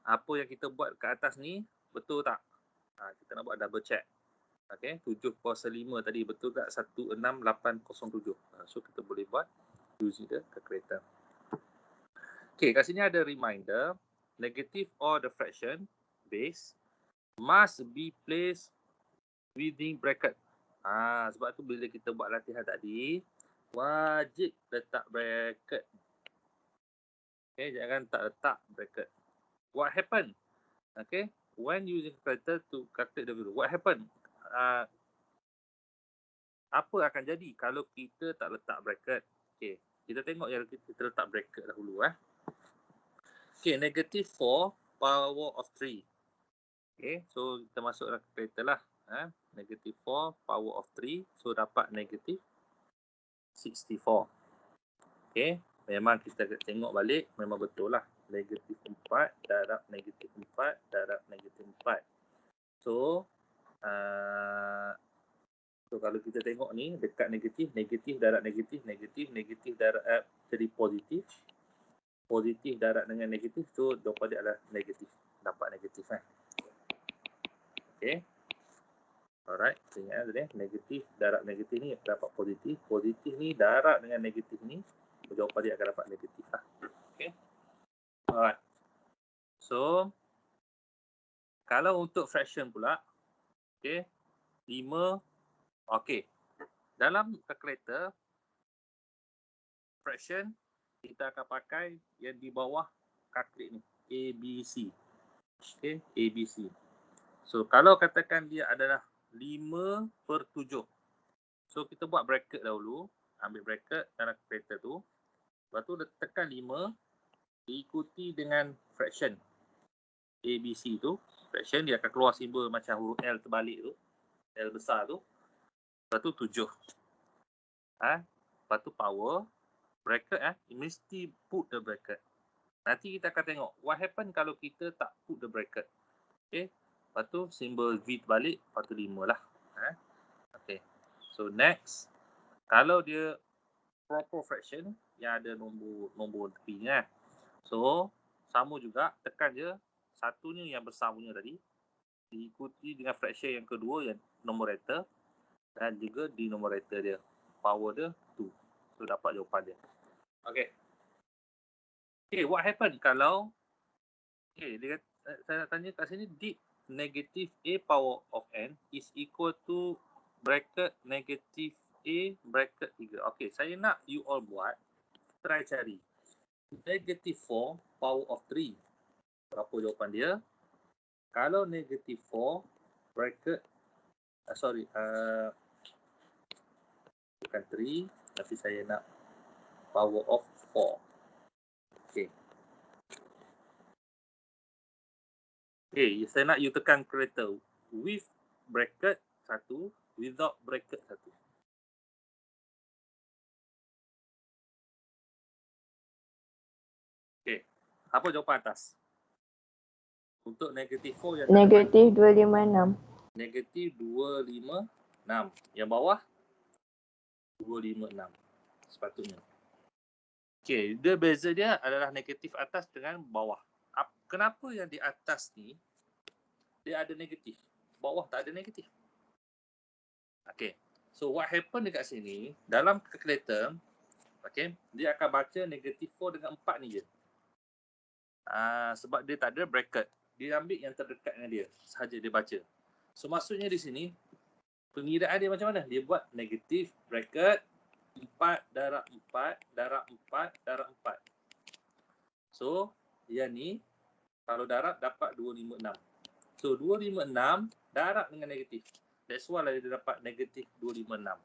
Apa yang kita buat ke atas ni, betul tak? Kita nak buat double check. Okay, 7 kuasa 5 tadi betul tak? 16807. So, kita boleh buat using the calculator. Okay, kat sini ada reminder. Negative or the fraction base must be placed within bracket. Sebab tu bila kita buat latihan tadi, wajib letak bracket. Okay, jangan tak letak bracket. What happen? Okay, when using calculator to calculate the value, what happen? Apa akan jadi kalau kita tak letak bracket? Okay, kita tengok yang kita letak bracket dahulu. Okay, negative 4 power of 3. Okay, so kita masuk dalam calculator lah. Negative 4 power of 3. So dapat negative 64. Okay, memang kita tengok balik, memang betul lah. Negatif 4 darab negatif 4 darab negatif 4. So, kalau kita tengok ni, dekat negatif, negatif darab negatif, negatif darab jadi positif. Positif darab dengan negatif, so jawapan dia adalah negatif. Dapat negatif. Okay. Alright, ingat tadi negatif darab negatif ni dapat positif. Positif ni darab dengan negatif ni, jawapan dia akan dapat negatif lah. Okay. Alright. So, kalau untuk fraction pula, okay, 5, okay. Dalam calculator, fraction, kita akan pakai yang di bawah calculate ni, ABC. Okay, ABC. So, kalau katakan dia adalah 5/7. So, kita buat bracket dahulu. Ambil bracket dalam calculator tu. Lepas tu, tekan 5. Diikuti dengan fraction. ABC tu. Fraction, dia akan keluar simbol macam huruf L terbalik tu. L besar tu. Lepas tu, 7. Lepas tu, power. Bracket, mesti put the bracket. Nanti kita akan tengok what happen kalau kita tak put the bracket. Okay. Lepas Lepas tu simbol V terbalik, lepas tu 5 lah. Okay. So next, kalau dia proper fraction yang ada nombor tepi ni kan. So sama juga, tekan je satunya yang besar punya tadi, diikuti dengan fraction yang kedua yang numerator dan juga denominator dia. Power dia 2. So dapat jawapan dia. Okay. Okay, what happen kalau dia kata, saya nak tanya kat sini, did negative A power of n is equal to bracket negative A bracket 3. Okay, saya nak you all buat, try cari negative 4 power of 3. Berapa jawapan dia? Kalau negative 4 bracket bukan 3, tapi saya nak power of 4. Okay. Okay, saya nak you tekan calculator with bracket 1, without bracket 1. Okay, apa jawapan atas? Untuk negatif 4 yang Negatif 256. negatif 256. Yang bawah 256 sepatutnya. Okay, dia beza dia adalah negatif atas dengan bawah. Kenapa yang di atas ni dia ada negatif, bawah tak ada negatif? Okay, so what happen dekat sini, dalam calculator, okay, dia akan baca negatif 4 dengan 4 ni je. Sebab dia tak ada bracket. Dia ambil yang terdekat dengan dia sahaja dia baca. So maksudnya di sini pengiraan dia macam mana? Dia buat negatif bracket 4 darab 4 darab 4 darab 4. So yang ni kalau darab dapat 256. So 256 darab dengan negatif. That's why lah dia dapat negatif 256.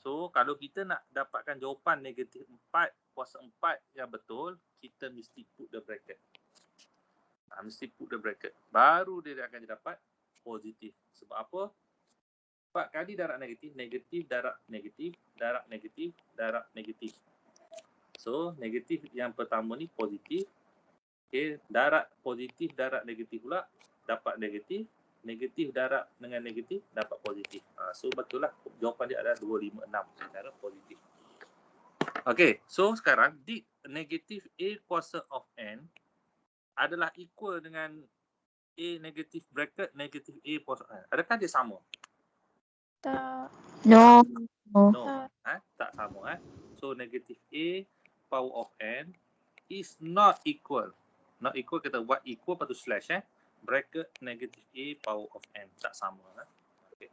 So kalau kita nak dapatkan jawapan negatif 4 kuasa 4 yang betul, kita mesti put the bracket. Mesti put the bracket. Baru dia akan dapat positif. Sebab apa? 4 kali darab negatif, negatif darab negatif, darab negatif, darab negatif. So negatif yang pertama ni positif. Okay, darab positif, darab negatif pula dapat negatif. Negatif darab dengan negatif dapat positif. So betul lah, jawapan dia adalah 256 secara positif. Okay, so sekarang did negatif A kuasa of n adalah equal dengan A negatif bracket negatif A kuasa n. Adakah dia sama? Tak. No. No, tak sama. So negatif A power of n is not equal. Not equal, kita buat equal lepas tu slash bracket negatif A power of n. Tak sama. Okay.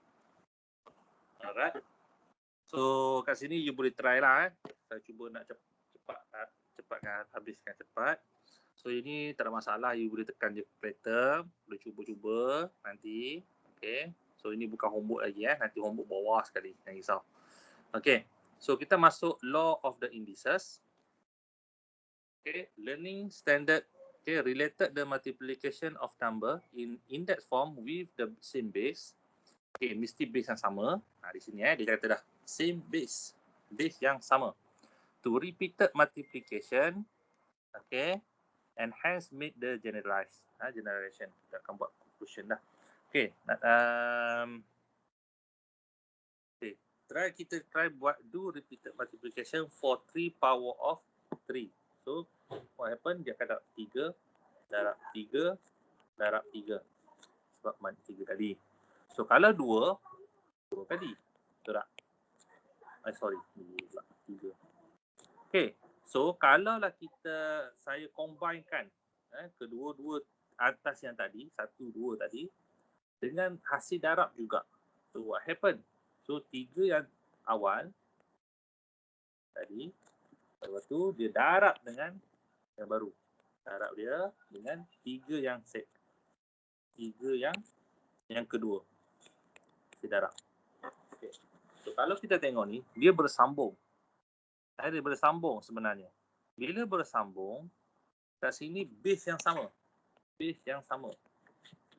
Alright. So kat sini you boleh try lah. Saya cuba nak cepatkan, habiskan cepat. So ini tak ada masalah, you boleh tekan je calculator, boleh cuba-cuba nanti. Okay. So ini bukan homework lagi nanti homework bawah sekali, jangan risau. Okay. So kita masuk law of the indices. Okay, learning standard. Okay, related the multiplication of number in index form with the same base. Okay, mesti base yang sama. Di sini dia kata dah same base, base yang sama. To repeated multiplication, okay, and hence make the generalized. Generation. Kita akan buat conclusion dah. Okay, okay, kita try buat do repeated multiplication for 3 power of 3. So what happen, dia akan darab 3 darab 3 darab 3 sebab 3 kali. So kalau 2 kali, betul tak? Sorry, 3. Okay, so kalau lah saya combinekan kedua-dua atas yang tadi, 1, 2 tadi dengan hasil darab juga. So what happen? So 3 yang awal tadi, lepas tu dia darab dengan yang baru. Darab dia dengan 3 yang set. 3 yang kedua. Dia darab. Okay. So kalau kita tengok ni, dia bersambung. Dia bersambung sebenarnya. Bila bersambung, kat sini base yang sama. Base yang sama.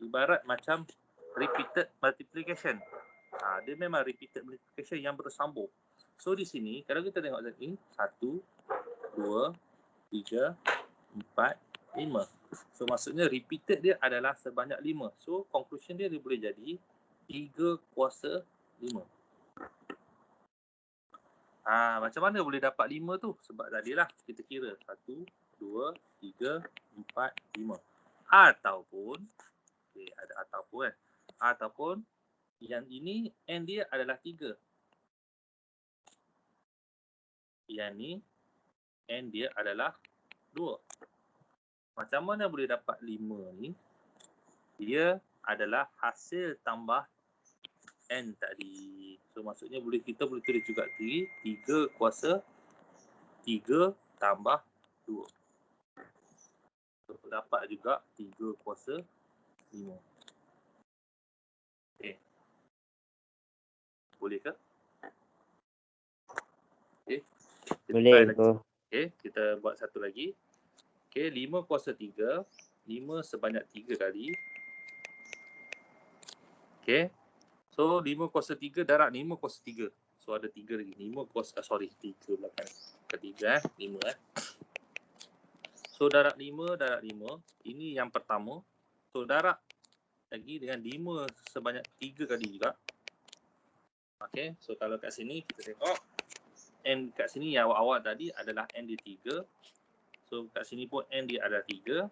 Ibarat macam repeated multiplication. Dia memang repeated multiplication yang bersambung. So di sini, kalau kita tengok tadi, 1, 2, 3, 4, 5. So maksudnya repeated dia adalah sebanyak 5. So conclusion dia boleh jadi 3 kuasa 5. Macam mana boleh dapat 5 tu? Sebab tadilah kita kira 1, 2, 3, 4, 5. Ataupun, ada ataupun kan. Ataupun yang ini N dia adalah 3. Yang ni N dia adalah 2. Macam mana boleh dapat 5 ni? Dia adalah hasil tambah N tadi. So maksudnya kita boleh tulis juga 3 kuasa 3 tambah 2. So dapat juga 3 kuasa 5. Okay. Boleh ke? Okay. Boleh tu. Okay, kita buat satu lagi. Okay, 5 kuasa 3. 5 sebanyak 3 kali. Okay. So 5 kuasa 3 darab 5 kuasa 3. So ada 3 lagi. 5 kuasa, 3 belakang. Ketiga 5 . So darab 5 darab 5. Ini yang pertama. So darab lagi dengan 5 sebanyak 3 kali juga. Okay. So kalau kat sini kita tengok N kat sini yang awal tadi adalah N dia 3. So kat sini pun N dia adalah 3.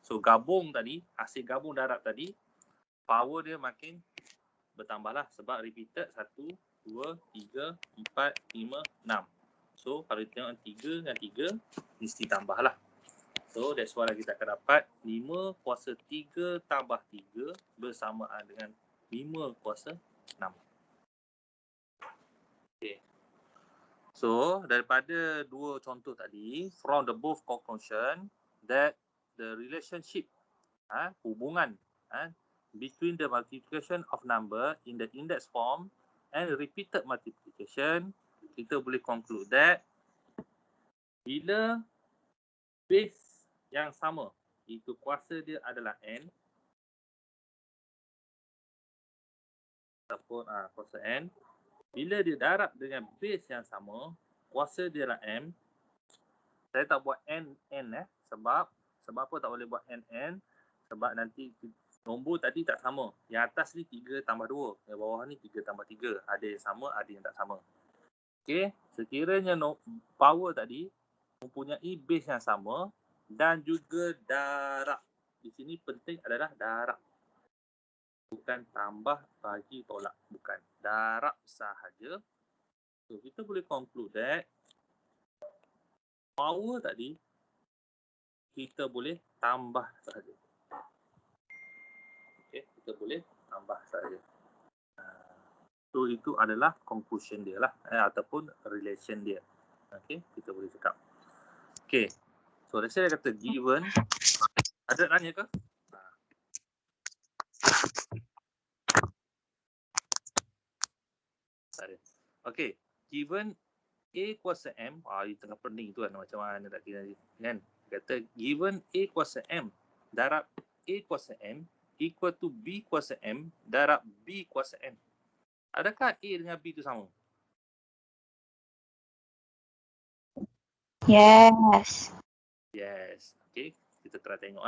So gabung tadi, hasil gabung darab tadi, power dia makin bertambahlah sebab repeated 1, 2, 3, 4, 5, 6. So kalau kita tengok 3 dengan 3 mesti tambahlah. So that's why kita akan dapat 5 kuasa 3 tambah 3 bersamaan dengan 5 kuasa 6. Okay. So daripada dua contoh tadi, from the both conclusion that the relationship, hubungan between the multiplication of number in the index form and repeated multiplication, kita boleh conclude that bila base yang sama, itu kuasa dia adalah N, ataupun kuasa N, bila dia darab dengan base yang sama, kuasa dia adalah M. Saya tak buat N, sebab apa tak boleh buat N? Sebab nanti nombor tadi tak sama. Yang atas ni 3 tambah 2. Yang bawah ni 3 tambah 3. Ada yang sama, ada yang tak sama. Okey, sekiranya power tadi mempunyai base yang sama dan juga darab. Di sini penting adalah darab. Bukan tambah, bagi, tolak. Bukan. Darab sahaja. So, kita boleh conclude that power tadi kita boleh tambah sahaja. Okay, kita boleh tambah sahaja. So, itu adalah conclusion dia lah. Ataupun relation dia. Okay, kita boleh cakap. Okay. So, let's say dia kata given. Ada nanya ke? Okay, given A kuasa M, di tengah pening tu kan, macam mana tak kira kan? Kata given A kuasa M darab A kuasa M equal to B kuasa M darab B kuasa M. Adakah A dengan B tu sama? Yes. Yes. Okay, kita try tengok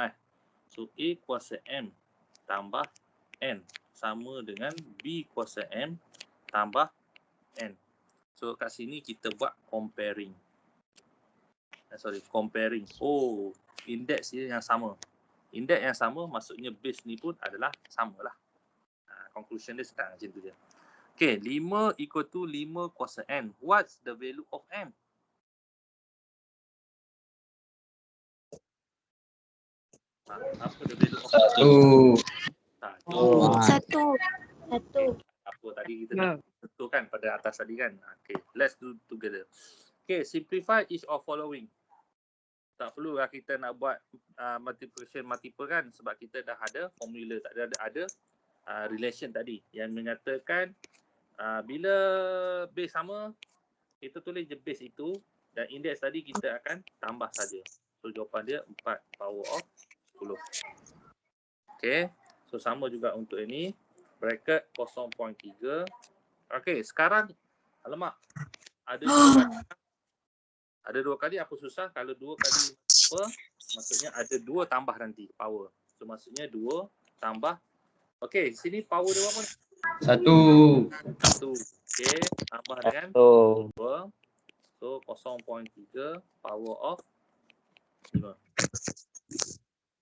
So A kuasa M tambah N sama dengan B kuasa M tambah N. So kat sini kita buat comparing. Comparing. Oh, indeks dia yang sama. Indeks yang sama maksudnya base ni pun adalah samalah. Conclusion dia sekarang macam tu je. Okay, 5 equal to 5 kuasa N. What's the value of N? Apa the value of Satu. Satu. Apa tadi kita tentukan pada atas tadi kan. Okay, let's do together. Okay, simplify each of following. Tak perlu lah kita nak buat multiplication multiple kan, sebab kita dah ada formula, tak ada relation tadi yang menyatakan bila base sama, kita tulis je base itu dan indeks tadi kita akan tambah saja. So jawapan dia 4 power of 10. Okay, so sama juga untuk ini. Bracket 0.3. Okay, sekarang alamak, Ada 2 kali apa susah? Kalau 2 kali apa, maksudnya ada 2 tambah nanti power. So maksudnya 2 tambah. Okey, sini power dia berapa? 1. 1. Okey, tambah dengan Oh. 2. So 0.3 power of 5.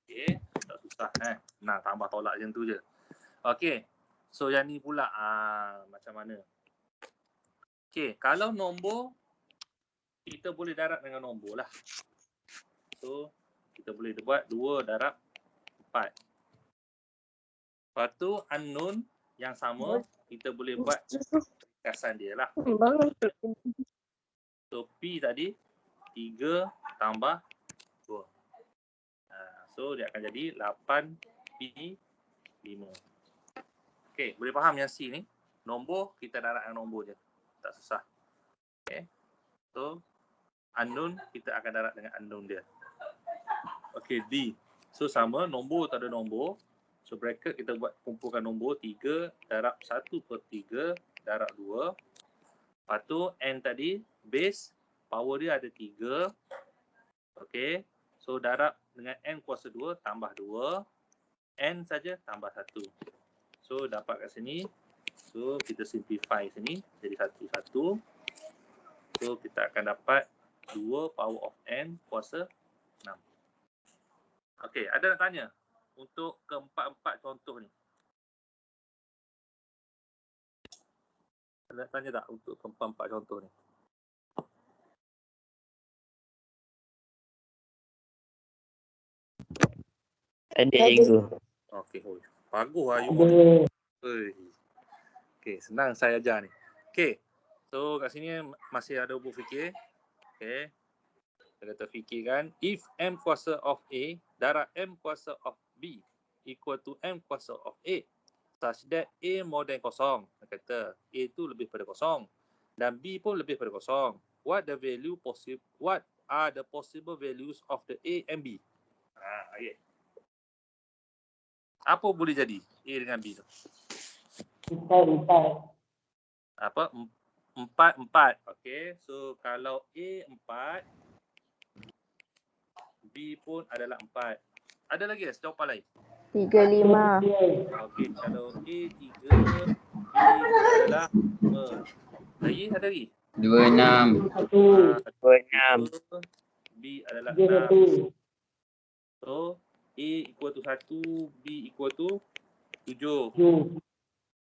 Okey, tak susah Nah, tambah tolak macam tu je. Okey. So yang ni pula macam mana? Okey, kalau nombor kita boleh darab dengan nombor lah. So kita boleh buat 2 darab 4. Lepas tu unknown yang sama kita boleh buat ringkasan dia lah. So P tadi 3 tambah 2. So dia akan jadi 8P5. Okey, boleh faham yang C ni? Nombor kita darab dengan nombor je. Tak susah. Okey. So unknown kita akan darab dengan unknown dia. Okey, D. So sama, nombor tak ada nombor. So bracket kita buat kumpulkan nombor 3 darab 1/3 darab 2. Lepas tu N tadi base power dia ada 3. Okey. So darab dengan N kuasa 2 tambah 2. N saja tambah 1. So dapat kat sini. So kita simplify sini jadi 1. So kita akan dapat 2 power of N kuasa 6. Okey, ada nak tanya untuk keempat-empat contoh ni? Ada nak tanya tak untuk keempat-empat contoh ni? Ada cikgu. Okey, bagus lah you. Ada. Okey, senang saya ajar ni. Okey. So kat sini masih ada buku fikir. Okey. Kita terfikirkan if M kuasa of A darab M kuasa of B equal to M kuasa of A such that A more than kosong. Kita kata A tu lebih pada kosong dan B pun lebih pada kosong. What are the possible values of the A and B? Okey. Apa boleh jadi A dengan B tu? 4. Apa? 4. Okey. So kalau A 4, B pun adalah 4. Ada lagi jawapan lain? 35. Okey, kalau A 3, B adalah 5. Lagi ada lagi? 26. 26. B adalah 1. 6. So A equal to 1, B equal to 7. 7.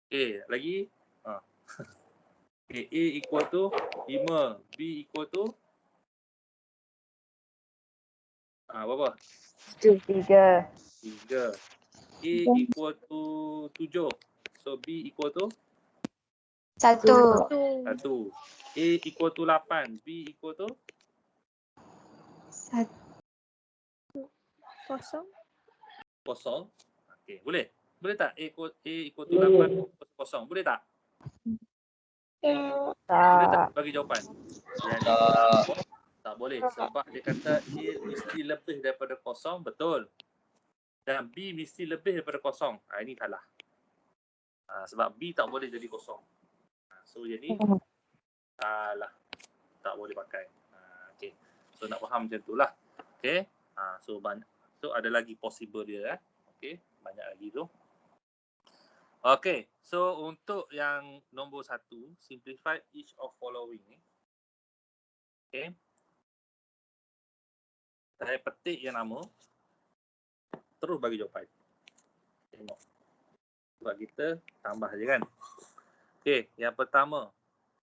Okey, lagi? Okay, A equal to 5, B equal to berapa? 3. 3. A equal to 7. So B equal to 1. 1. A equal to 8. B equal to 0. 0. Okey, boleh? Boleh tak A equal to 8 0? Boleh tak? Boleh tak Tak. bagi jawapan? Yang tak boleh sebab dia kata A mesti lebih daripada 0, betul. Dan B mesti lebih daripada 0. Ini salah. Sebab B tak boleh jadi 0. So jadi salah. Tak boleh pakai. Okey. So nak faham macam itulah. Okey. So banyak. So ada lagi possible dia. Okey. Banyak lagi tu. Okey. So untuk yang nombor 1, simplify each of following ni. Okey. Saya petik yang nama. Terus bagi jawapan. Tengok. Sebab kita tambah je kan. Okey. Yang pertama.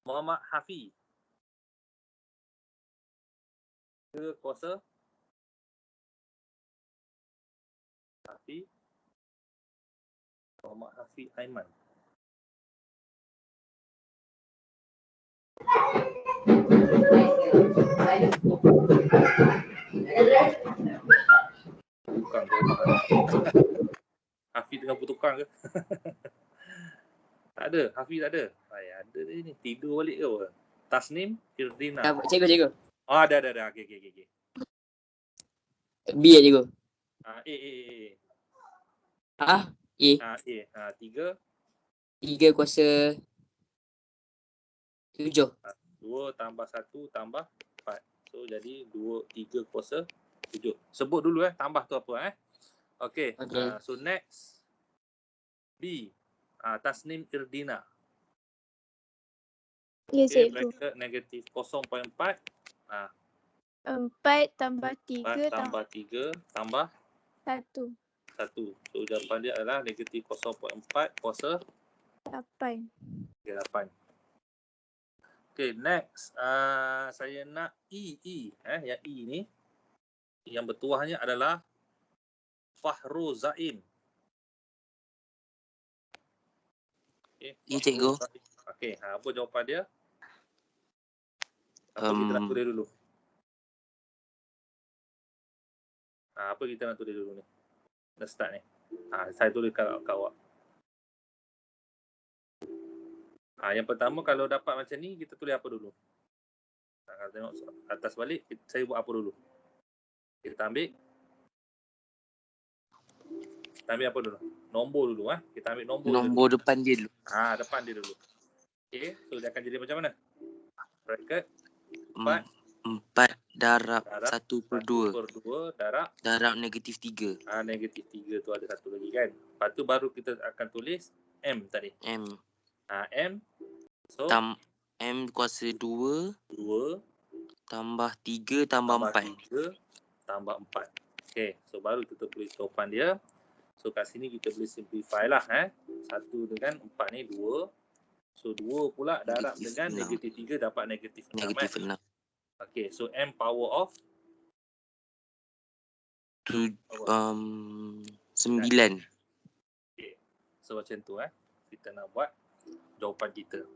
Muhammad Hafiz. Ke kuasa Hafiz. Muhammad Hafiz Aiman. Tukang ke? Hafiz tengah bertukang ke? Tak ada. Hafiz tak ada. Ada dia ni. Tidur balik ke apa? Tasnim Firdina. Cikgu. Ada. Okey. B ya cikgu. A. A. 3. 3 kuasa 7. 2 tambah 1 tambah 4. So jadi 2, 3 kuasa 7. Sebut dulu tambah tu apa Okay. Okay. So next B. Tasnim Irdina. Ya, Okay, cikgu. bracket negatif 0.4. 4 tambah 4 3 tambah 3 tambah 1. 1. So jawapan dia adalah negatif 0.4 kuasa 8. 8. Okay, next. Saya nak E. Yang E ni, yang bertuahnya adalah Fahru Zaim. Okay, Ya, cikgu. Okay, apa jawapan dia? Apa kita nak tulis dulu? Apa kita nak tulis dulu ni? Dah start ni. Saya tulis kat awak. Yang pertama kalau dapat macam ni, kita tulis apa dulu? Kalau tengok atas balik, saya buat apa dulu? Kita ambil apa dulu? Nombor dulu. Kita ambil nombor Nombor dulu. depan dia dulu. Depan dia dulu. Okay, so dia akan jadi macam mana? Bracket 4 darab 1/2 darab negatif 3. Negatif 3 tu ada satu lagi kan. Lepas tu baru kita akan tulis M tadi. M. M. So M kuasa 2 tambah 3 tambah 4. 3 tambah 4. Okay, so baru kita tulis jawapan dia. So kat sini kita boleh simplify lah. 1 dengan 4 ni 2. So 2 pula darab Negatif dengan 6. negatif 3 dapat negatif 6. Negatif 6. Okay, so M power of 9. Okay, so macam tu kita nak buat jawapan kita.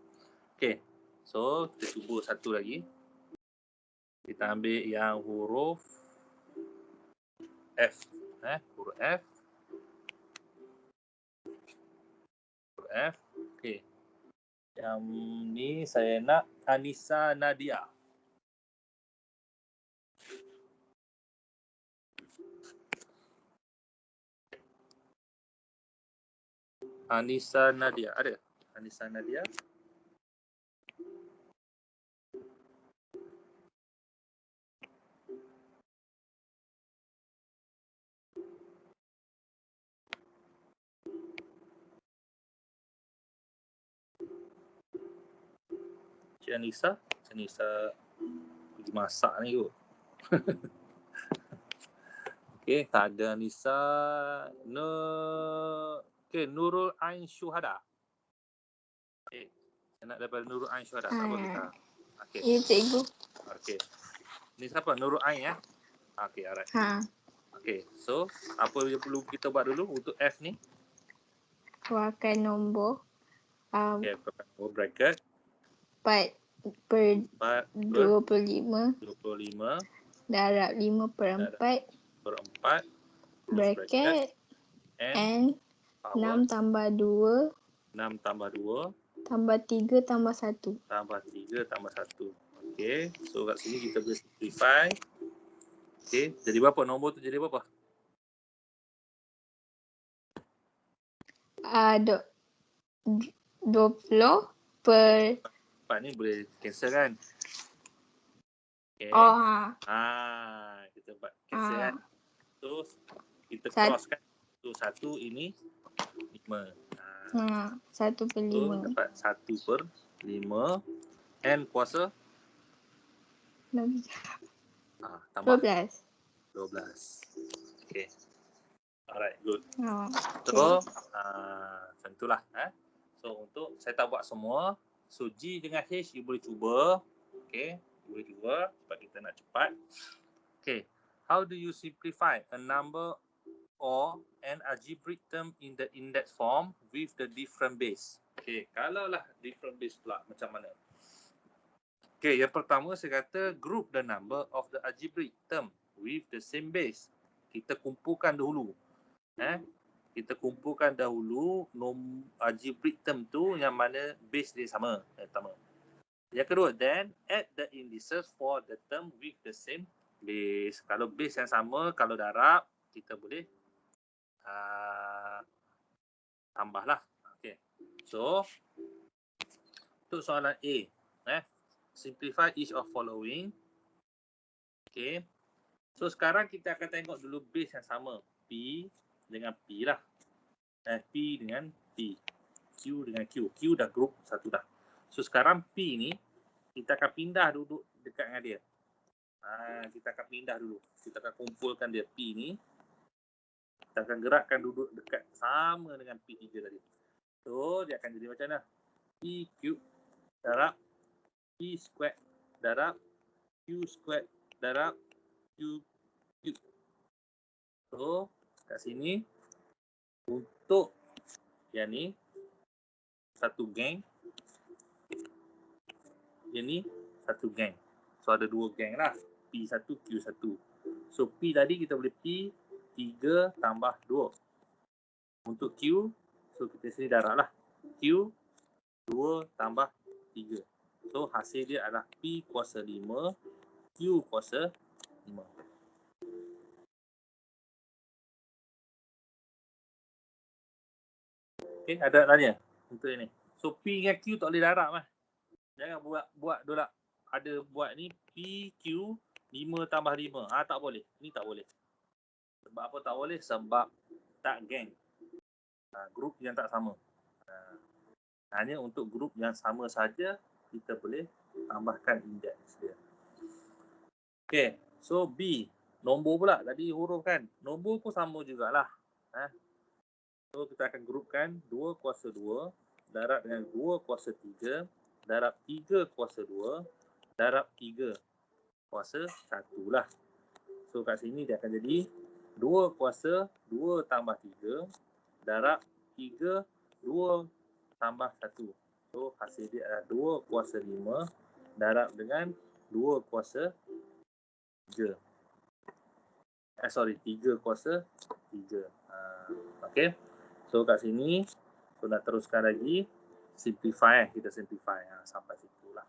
Okay, so kita cuba satu lagi. Kita ambil yang huruf F. Huruf F. Huruf F. Okay. Yang ni saya nak Anissa Nadia. Anissa Nadia. Ada? Anissa Nadia. Cik Anissa pergi masak ni kot. Okay, tak ada Anissa. Okay, Nurul Ain Syuhada. Okay, saya nak daripada Nurul Ain Syuhada. Tak apa kita. Okay. Ya, cikgu. Okay. Ni siapa? Nurul Ain Okay, alright. Okay, so apa yang perlu kita buat dulu untuk F ni? Keluarkan nombor. Okay, keluarkan nombor bracket. 4/25 darab 5/4 bracket N 6 tambah 2 tambah 3 tambah 1. Okay, so kat sini kita boleh simplify. Okay, jadi berapa? Nombor tu jadi berapa? 20 per 4 ni boleh cancel kan? Okay. Kita buat cancel kan? So kita cross kan? So 1 ini 5. 1/5. So dapat 1/5. N kuasa? Tambah 12. Okay. Alright, good. So macam itulah. So untuk saya tak buat semua. So G dengan H you boleh cuba. Okay, boleh cuba sebab kita nak cepat. Okay, how do you simplify a number or an algebraic term in the index form with the different base? Okay, kalaulah different base pula macam mana? Okay, yang pertama saya kata group the number of the algebraic term with the same base. Kita kumpulkan dahulu. Kita kumpulkan dahulu algebraic term tu yang mana base dia sama. Yang pertama. Yang kedua, then add the indices for the term with the same base. Kalau base yang sama, kalau darab, kita boleh tambahlah. Okay. So, untuk soalan A, simplify each of following. Okay. So sekarang kita akan tengok dulu base yang sama. P dengan P lah. P dengan P. Q dengan Q. Q dah group satu dah. So sekarang P ni kita akan pindah duduk dekat dengan dia. Kita akan pindah dulu. Kita akan kumpulkan dia P ni. Kita akan gerakkan duduk dekat sama dengan P3 tadi. So dia akan jadi macam mana? P cube darab P squared darab Q squared darab Q cube. So kat sini untuk yang ni satu geng. Yang ni satu geng. So ada dua geng lah. P1, Q1. So P tadi kita boleh P 3 tambah 2. Untuk Q, so kita sini darab lah. Q 2 tambah 3. So hasil dia adalah P kuasa 5, Q kuasa 5. Okay, ada tanya untuk ini. So P dengan Q tak boleh darab lah. Jangan buat dulu. Ada buat ni P, Q 5 tambah 5. Tak boleh. Ni tak boleh. Sebab apa tak boleh? Sebab tak geng. Grup yang tak sama. Hanya untuk grup yang sama saja kita boleh tambahkan indeks dia. Okay. So B. Nombor pula. Tadi huruf kan. Nombor pun sama jugalah. So kita akan grupkan 2 kuasa 2 darab dengan 2 kuasa 3 darab 3 kuasa 2 darab 3 kuasa 1 lah. So kat sini dia akan jadi 2 kuasa 2 tambah 3 darab 3 2 tambah 1. So hasil dia adalah 2 kuasa 5 darab dengan 2 kuasa 3. 3 kuasa 3. Okay. So kat sini, so nak teruskan lagi, simplify. Kita simplify sampai situ lah.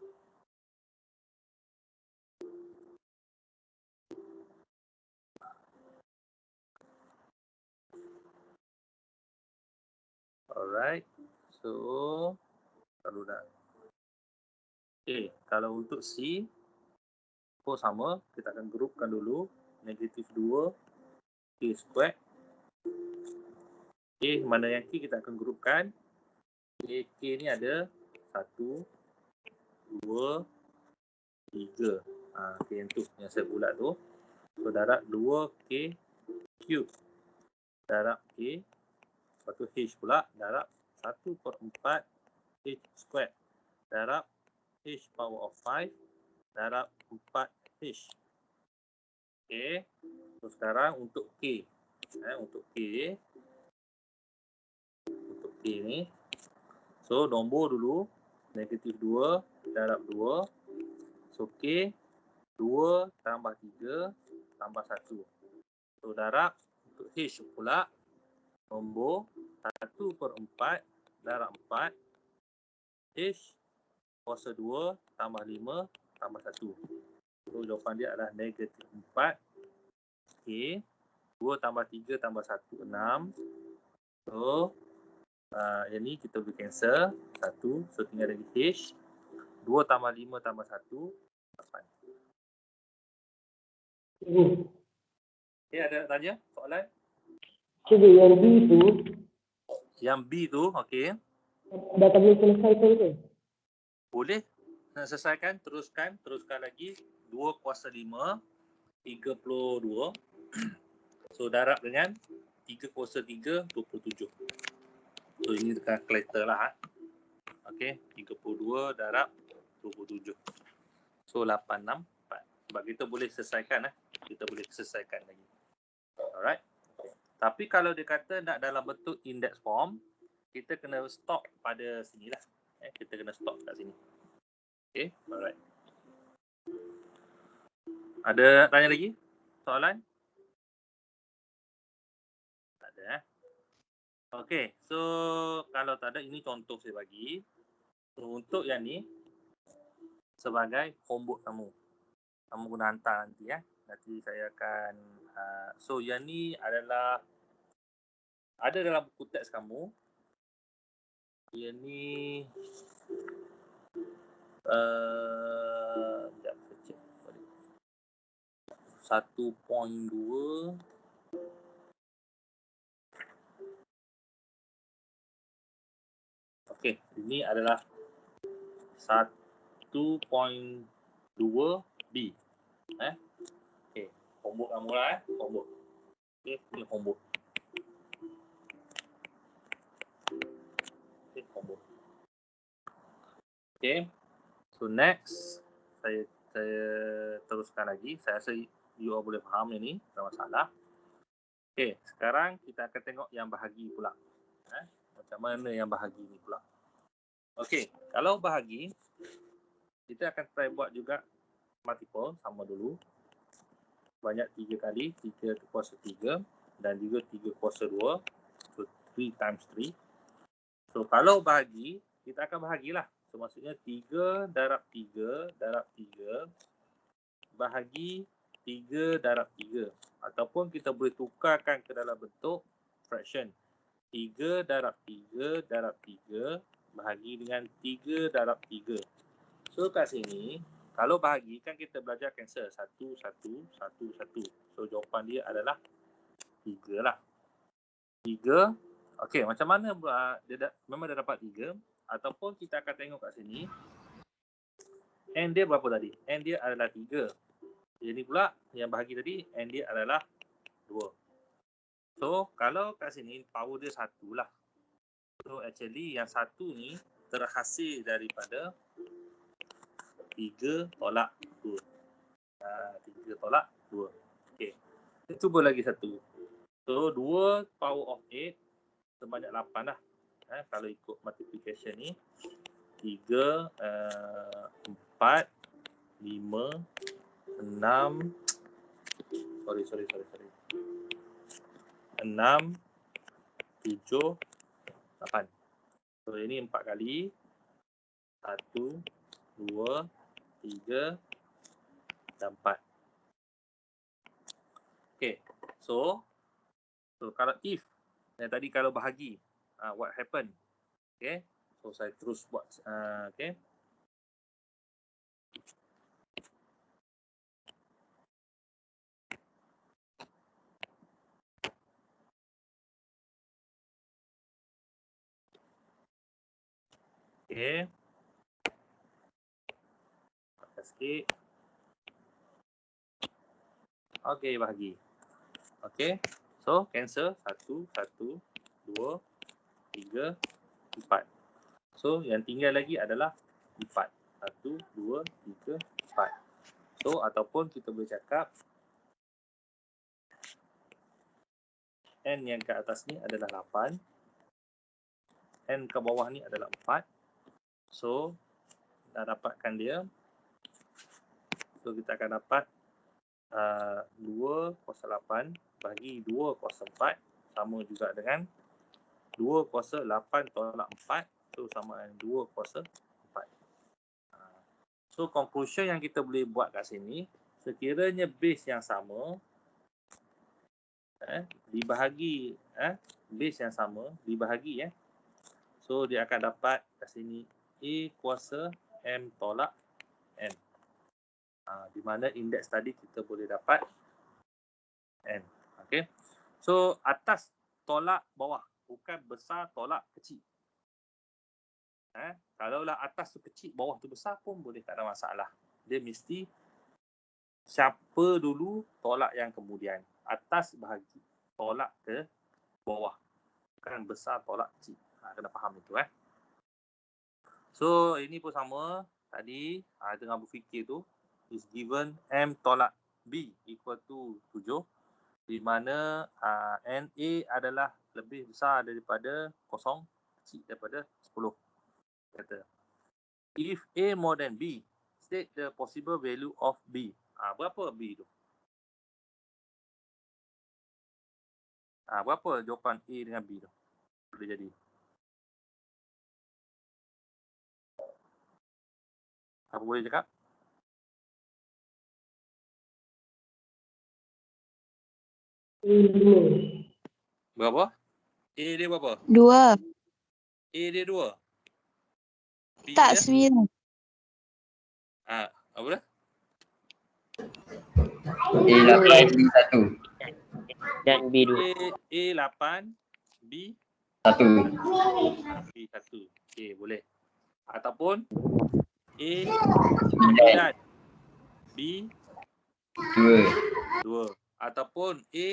Alright. So, kalau dah. Okay, kalau untuk C, pun sama. Kita akan grupkan dulu. Negatif 2, K squared. Okay, mana yang K kita akan grupkan. K ni ada 1, 2, 3. K yang tu, yang saya bulat tu. So, darab 2K cube. Darab K. Lepas tu H pula. Darab 1/4 H squared. Darab H power of 5. Darab 4H. Okay. So, sekarang untuk K. Untuk K. Untuk K ni. So, nombor dulu. Negatif 2 darab 2. So, K 2 tambah 3 tambah 1. So, darab untuk H pula. Nombor 1/4 darab 4. H kuasa 2 tambah 5 tambah 1. So, jawapan dia adalah negatif 4. K 2 tambah 3 tambah 1, 6. So, yang ni kita boleh cancel 1. So, tinggal lagi H. 2 tambah 5 tambah 1, 8. Okay, ada nak tanya? Soalan? Cikgu, yang B tu, Yang B tu, okey. dah tak boleh selesaikan ke? Boleh. Nak selesaikan, teruskan lagi. 2 kuasa 5, 32. So, darab dengan 3 kuasa 3, 27. So, ini dekat kalkulator lah. Okey, 32 darab 27. So, 864. Sebab kita boleh selesaikan. Kita boleh selesaikan lagi. Alright. Okay. Tapi kalau dia kata nak dalam bentuk index form, kita kena stop pada sinilah. Kita kena stop kat sini. Okay, alright. Ada tanya lagi? Soalan? Tak ada. Okay, so kalau tak ada, ini contoh saya bagi. So, untuk yang ni, sebagai homework kamu. Kamu guna hantar nanti ya. Nanti saya akan so yang ni adalah ada dalam buku teks kamu. Yang ni sekejap saya check. 1.2 okey, ini adalah 1.2 B. Okey, homework kamu lah homework. Okey, ini homework. Okey, homework. Okey. So next saya teruskan lagi. Saya rasa you all boleh faham ini, tak masalah. Okey, sekarang kita akan tengok yang bahagi pula. Macam mana yang bahagi ni pula. Okey, kalau bahagi kita akan try buat juga multiple sama dulu. Banyak 3 kali, 3 kuasa 3 dan juga 3 kuasa 2. So 3 times 3. So kalau bahagi, kita akan bahagilah. So maksudnya 3 darab 3 darab 3 bahagi 3 darab 3. Ataupun kita boleh tukarkan ke dalam bentuk fraction. 3 darab 3 darab 3 bahagi dengan 3 darab 3. So kat sini, kalau bahagi kan kita belajar cancel. 1, 1, 1, 1. So jawapan dia adalah 3 lah. 3. Okey, macam mana dia memang dah dapat 3. Ataupun kita akan tengok kat sini. N dia berapa tadi? N dia adalah 3. Jadi pula yang bahagi tadi, N dia adalah 2. So kalau kat sini power dia 1 lah. So actually yang 1 ni terhasil daripada 3 tolak 2. 3 tolak 2. Okey. Kita cuba lagi satu. So 2 power of 8 sebanyak 8 lah. Kalau ikut multiplication ni 3, 4, 5, 6 sorry 6, 7, 8. So ini 4 kali. 1, 2, 3 dan 4. Okay. So kalau if tadi kalau bahagi, what happen? Okay. So saya terus buat. Okay. Okay. Sikit. Okay, bahagi. Okay. So, cancel. 1, 1, 2, 3, 4. So, yang tinggal lagi adalah 4. 1, 2, 3, 4. So, ataupun kita boleh cakap N yang ke atas ni adalah 8. N ke bawah ni adalah 4. So, dah dapatkan dia. So, kita akan dapat 2 kuasa 8 bagi 2 kuasa 4 sama juga dengan 2 kuasa 8 tolak 4. So, sama dengan 2 kuasa 4. So, conclusion yang kita boleh buat kat sini, sekiranya base yang sama, dibahagi, base yang sama, dibahagi, so, dia akan dapat kat sini A kuasa M tolak N. Di mana indeks tadi kita boleh dapat N. Okay. So, atas tolak bawah. Bukan besar tolak kecil. Kalaulah atas tu kecil, bawah tu besar pun boleh, tak ada masalah. Dia mesti siapa dulu, tolak yang kemudian. Atas bahagi. Tolak ke bawah. Bukan besar tolak kecil. Kena faham itu. So, ini pun sama. Tadi, tengah berfikir tu. Is given M tolak B equal to 7, di mana NA adalah lebih besar daripada 0, kecil daripada 10. Kata, if A more than B, state the possible value of B. Berapa B tu? Berapa jawapan A dengan B tu? Boleh jadi. Apa boleh cakap? Berapa? A dia berapa? 2. A dia 2. B Tak, dia? 9. Apa dah? A8, B1. Dan B2. A8, B 1. B1. Okey, boleh. Ataupun A9, 9. B 2. 2. Ataupun A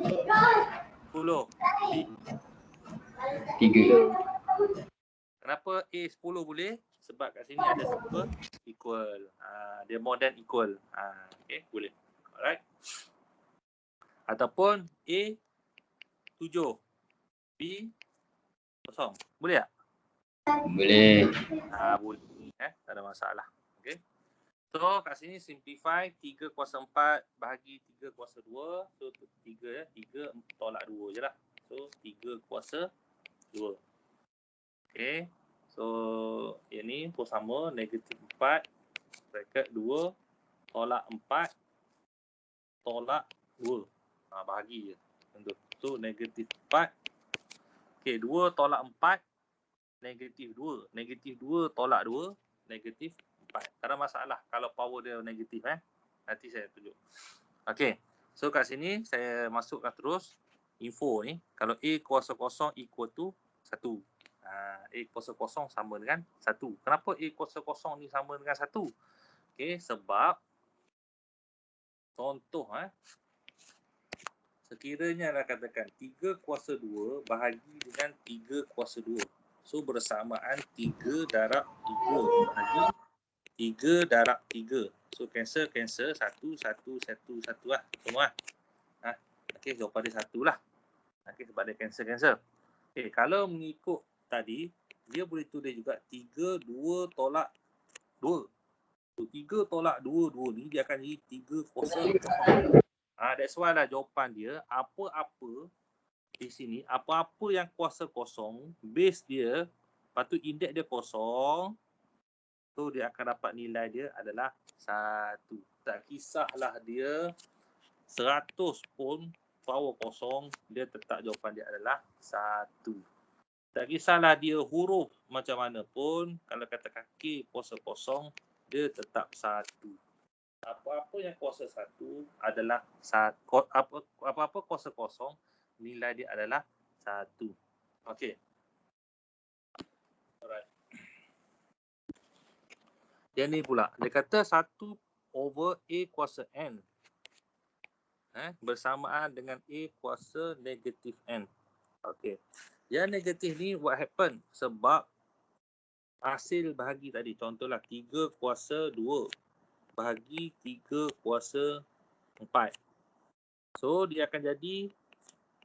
10, B 3. Kenapa A10 boleh? Sebab kat sini ada super equal. Dia more than equal. Okay, boleh. Alright. Ataupun A7, B 0. Boleh tak? Boleh. Boleh. Tak ada masalah. Okay. So kat sini simplify 3 kuasa 4 bahagi 3 kuasa 2. So 3 3 tolak 2 je lah. So 3 kuasa 2. Okay. So yang ni pun sama, negatif 4 bracket 2 tolak 4 tolak 2. Bahagi je. So negatif 4. Okay, 2 tolak 4 negatif 2. Negatif 2 tolak 2 negatif 4. Tak ada masalah kalau power dia negatif. Nanti saya tunjuk. Okay. So kat sini saya masukkan terus info ni. Kalau A kuasa kosong equal to 1. A kuasa kosong sama dengan 1. Kenapa A kuasa kosong ni sama dengan 1? Okay, sebab contoh sekiranya lah katakan 3 kuasa 2 bahagi dengan 3 kuasa 2. So bersamaan 3 darab 3 bahagi 3 darab 3. So cancel 1 1 1 1 lah semua. Okey, jawapan dia 1 lah. Okey, sebab dia cancel. Okey, kalau mengikut tadi dia boleh tulis juga 3 2 tolak 2. So 3 tolak 2 ni dia akan jadi 3 kuasa 0. That's why lah jawapan dia apa-apa di sini, apa-apa yang kuasa kosong, base dia, lepas tu indeks dia kosong, so dia akan dapat nilai dia adalah 1. Tak kisahlah dia 100 pun power kosong, dia tetap jawapan dia adalah 1. Tak kisahlah dia huruf macam mana pun, kalau katakan K kuasa kosong, dia tetap 1. Apa-apa yang kuasa 1 adalah apa-apa kuasa kosong, nilai dia adalah 1. Okey. Alright. Yang ni pula, dia kata 1 over A kuasa N bersamaan dengan A kuasa negatif N. Okey. Yang negatif ni what happen? Sebab hasil bahagi tadi, contohlah 3 kuasa 2 bahagi 3 kuasa 4. So dia akan jadi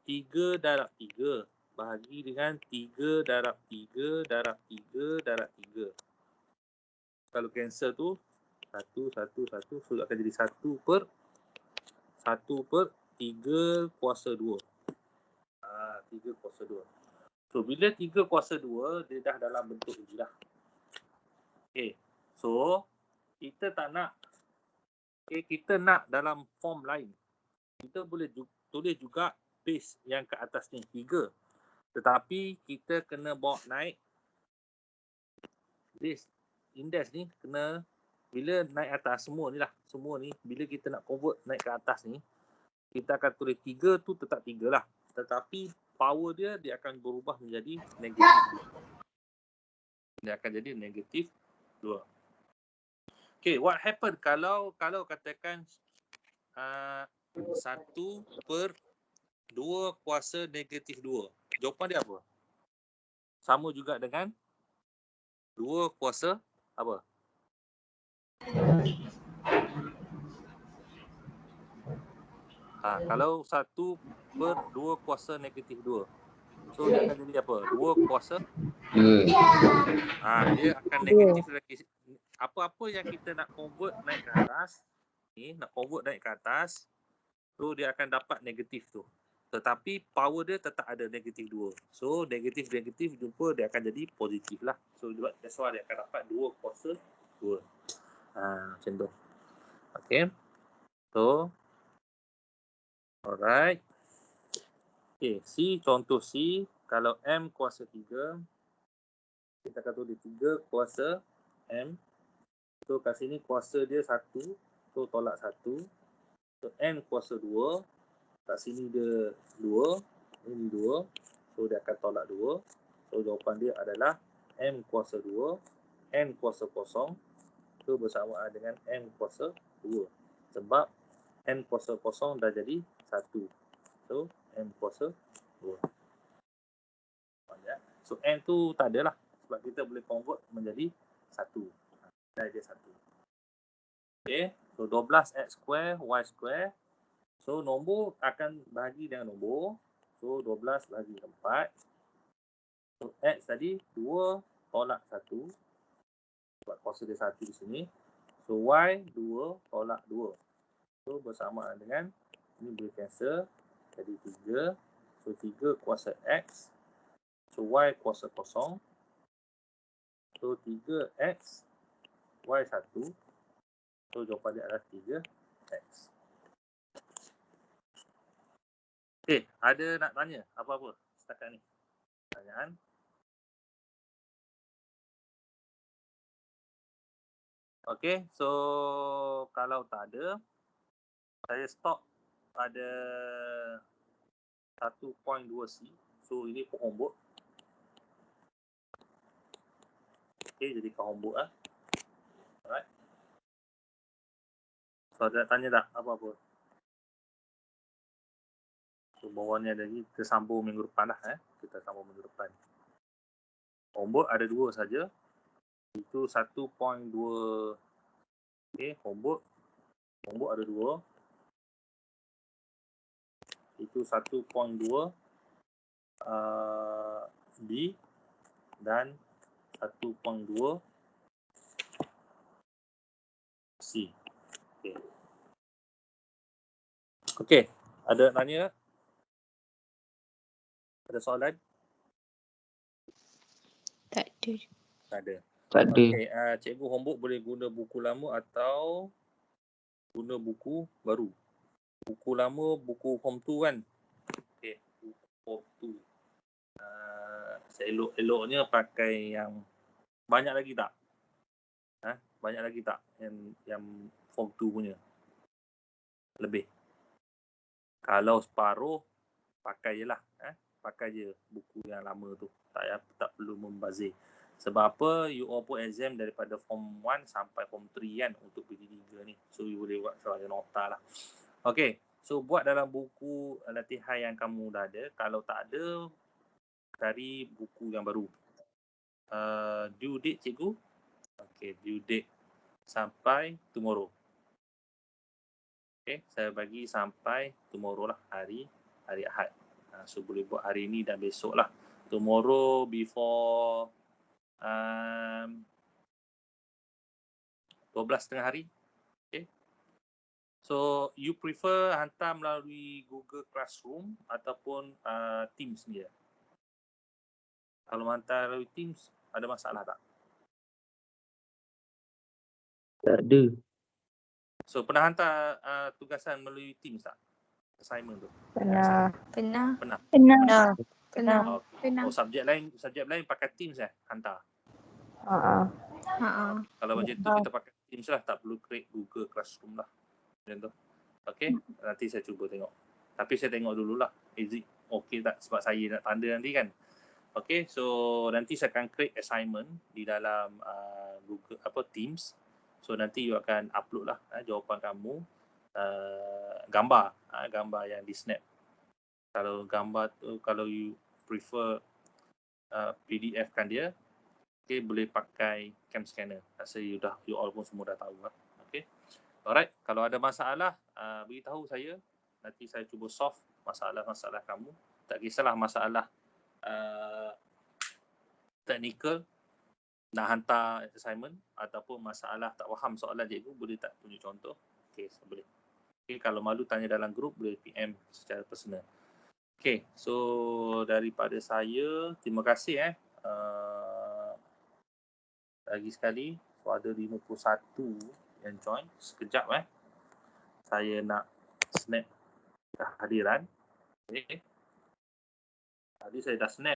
3 darab 3 bahagi dengan 3 darab 3 darab 3 darab 3. Kalau cancel tu 1 1 1, so akan jadi 1 per 3 kuasa 2. 3 kuasa 2. So bila 3 kuasa 2 dia dah dalam bentuk ni dah. Okay. So kita tak nak, kita nak dalam form lain. Kita boleh tulis juga base yang ke atas ni 3. Tetapi kita kena bawa naik base index ni, kena bila naik atas semua ni lah. Semua ni bila kita nak convert naik ke atas ni, kita akan tulis 3 tu tetap 3 lah. Tetapi power dia akan berubah menjadi negatif. Dia akan jadi negatif 2. Okay, what happen kalau katakan 1 per 2 kuasa negatif 2. Jawapan dia apa? Sama juga dengan 2 kuasa apa? Kalau 1 per 2 kuasa negatif 2. So dia akan jadi apa? 2 kuasa 2. Dia akan negatif lagi. Apa-apa yang kita nak convert naik ke atas, so dia akan dapat negatif tu. Tetapi power dia tetap ada negatif 2. So negatif jumpa dia akan jadi positif lah. So that's why dia akan dapat 2 kuasa 2. Macam tu. Okay. So alright. Okay, contoh C, kalau M kuasa 3, kita akan tulis 3 kuasa M. So kat sini kuasa dia 1, So tolak 1. So N kuasa 2. Kat sini dia 2. Ini 2. So dia akan tolak 2. So jawapan dia adalah M kuasa 2. N kuasa 0. So bersamaan dengan M kuasa 2. Sebab N kuasa 0 dah jadi 1. So M kuasa 2. So N tu tak ada lah. Sebab kita boleh convert menjadi 1. Dah ada 1. Okay. So 12x square y square. So nombor akan bahagi dengan nombor. So 12 bahagi 4. So x tadi 2 tolak 1. Sebab kuasa dia 1 di sini. So y 2 tolak 2. So bersamaan dengan ini boleh cancel. Jadi 3. So 3 kuasa x. So y kuasa 0. So 3x y 1. So jawapan dia adalah 3x. Okay, ada nak tanya apa-apa setakat ni? Pertanyaan? Okay, so kalau tak ada, saya stop pada 1.2c. So ini pun homework. Okay, jadikan homework lah. Alright. So ada tanya tak apa-apa? So bawah ni ada lagi, kita sambung minggu depan lah. Kita sambung minggu depan. Homework ada 2 saja. Itu 1.2. Okay, homework ada 2. Itu 1.2 B dan 1.2 C. Okay. Okay, ada tanya? Ada soalan? Tak ada. Tak ada. Tak ada. Okay, cikgu homework boleh guna buku lama atau guna buku baru? Buku lama, buku form 2 kan? Okay, buku form 2. Seelok-eloknya pakai yang banyak lagi tak? Banyak lagi tak yang form 2 punya? Lebih. Kalau separuh, pakai je lah. Pakai je buku yang lama tu. Tak perlu membazir. Sebab apa? You all put exam daripada form 1 sampai form 3 kan untuk PD3 ni. So you boleh buat sebagai nota lah. Okay. So buat dalam buku latihan yang kamu dah ada. Kalau tak ada, cari buku yang baru. Due date cikgu? Okay, due date sampai tomorrow. Okay, saya bagi sampai tomorrow lah, hari Ahad. So boleh buat hari ni dan besok lah. Tomorrow before 12.30 hari. Okay. So you prefer hantar melalui Google Classroom ataupun Teams ni ya? Kalau hantar melalui Teams, ada masalah tak? Tak ada. So pernah hantar tugasan melalui Teams tak? Assignment tu? Pernah. Pernah. Okay. Oh, subjek lain pakai Teams hantar. Kalau macam tu kita pakai Teams lah, tak perlu create Google Classroom lah. Macam tu. Okay, nanti saya cuba tengok. Tapi saya tengok dululah. Is it okay tak? Sebab saya nak tanda nanti kan. Okay, so nanti saya akan create assignment di dalam Google Teams. So nanti you akan upload lah jawapan kamu. Gambar yang di snap. Kalau gambar tu, kalau you prefer PDF kan dia, okay, boleh pakai cam scanner. Rasa you all pun semua dah tahu lah. Okay. Alright, kalau ada masalah, beritahu saya. Nanti saya cuba solve masalah-masalah kamu. Tak kisahlah masalah technical, nak hantar assignment, ataupun masalah tak faham soalan cikgu, boleh tak tunjuk contoh? Okay, boleh. Okay, kalau malu tanya dalam grup, boleh PM secara personal. Okay, so daripada saya, terima kasih lagi sekali. So ada 51 yang join. Sekejap saya nak snap kehadiran. Okay. Tadi saya dah snap.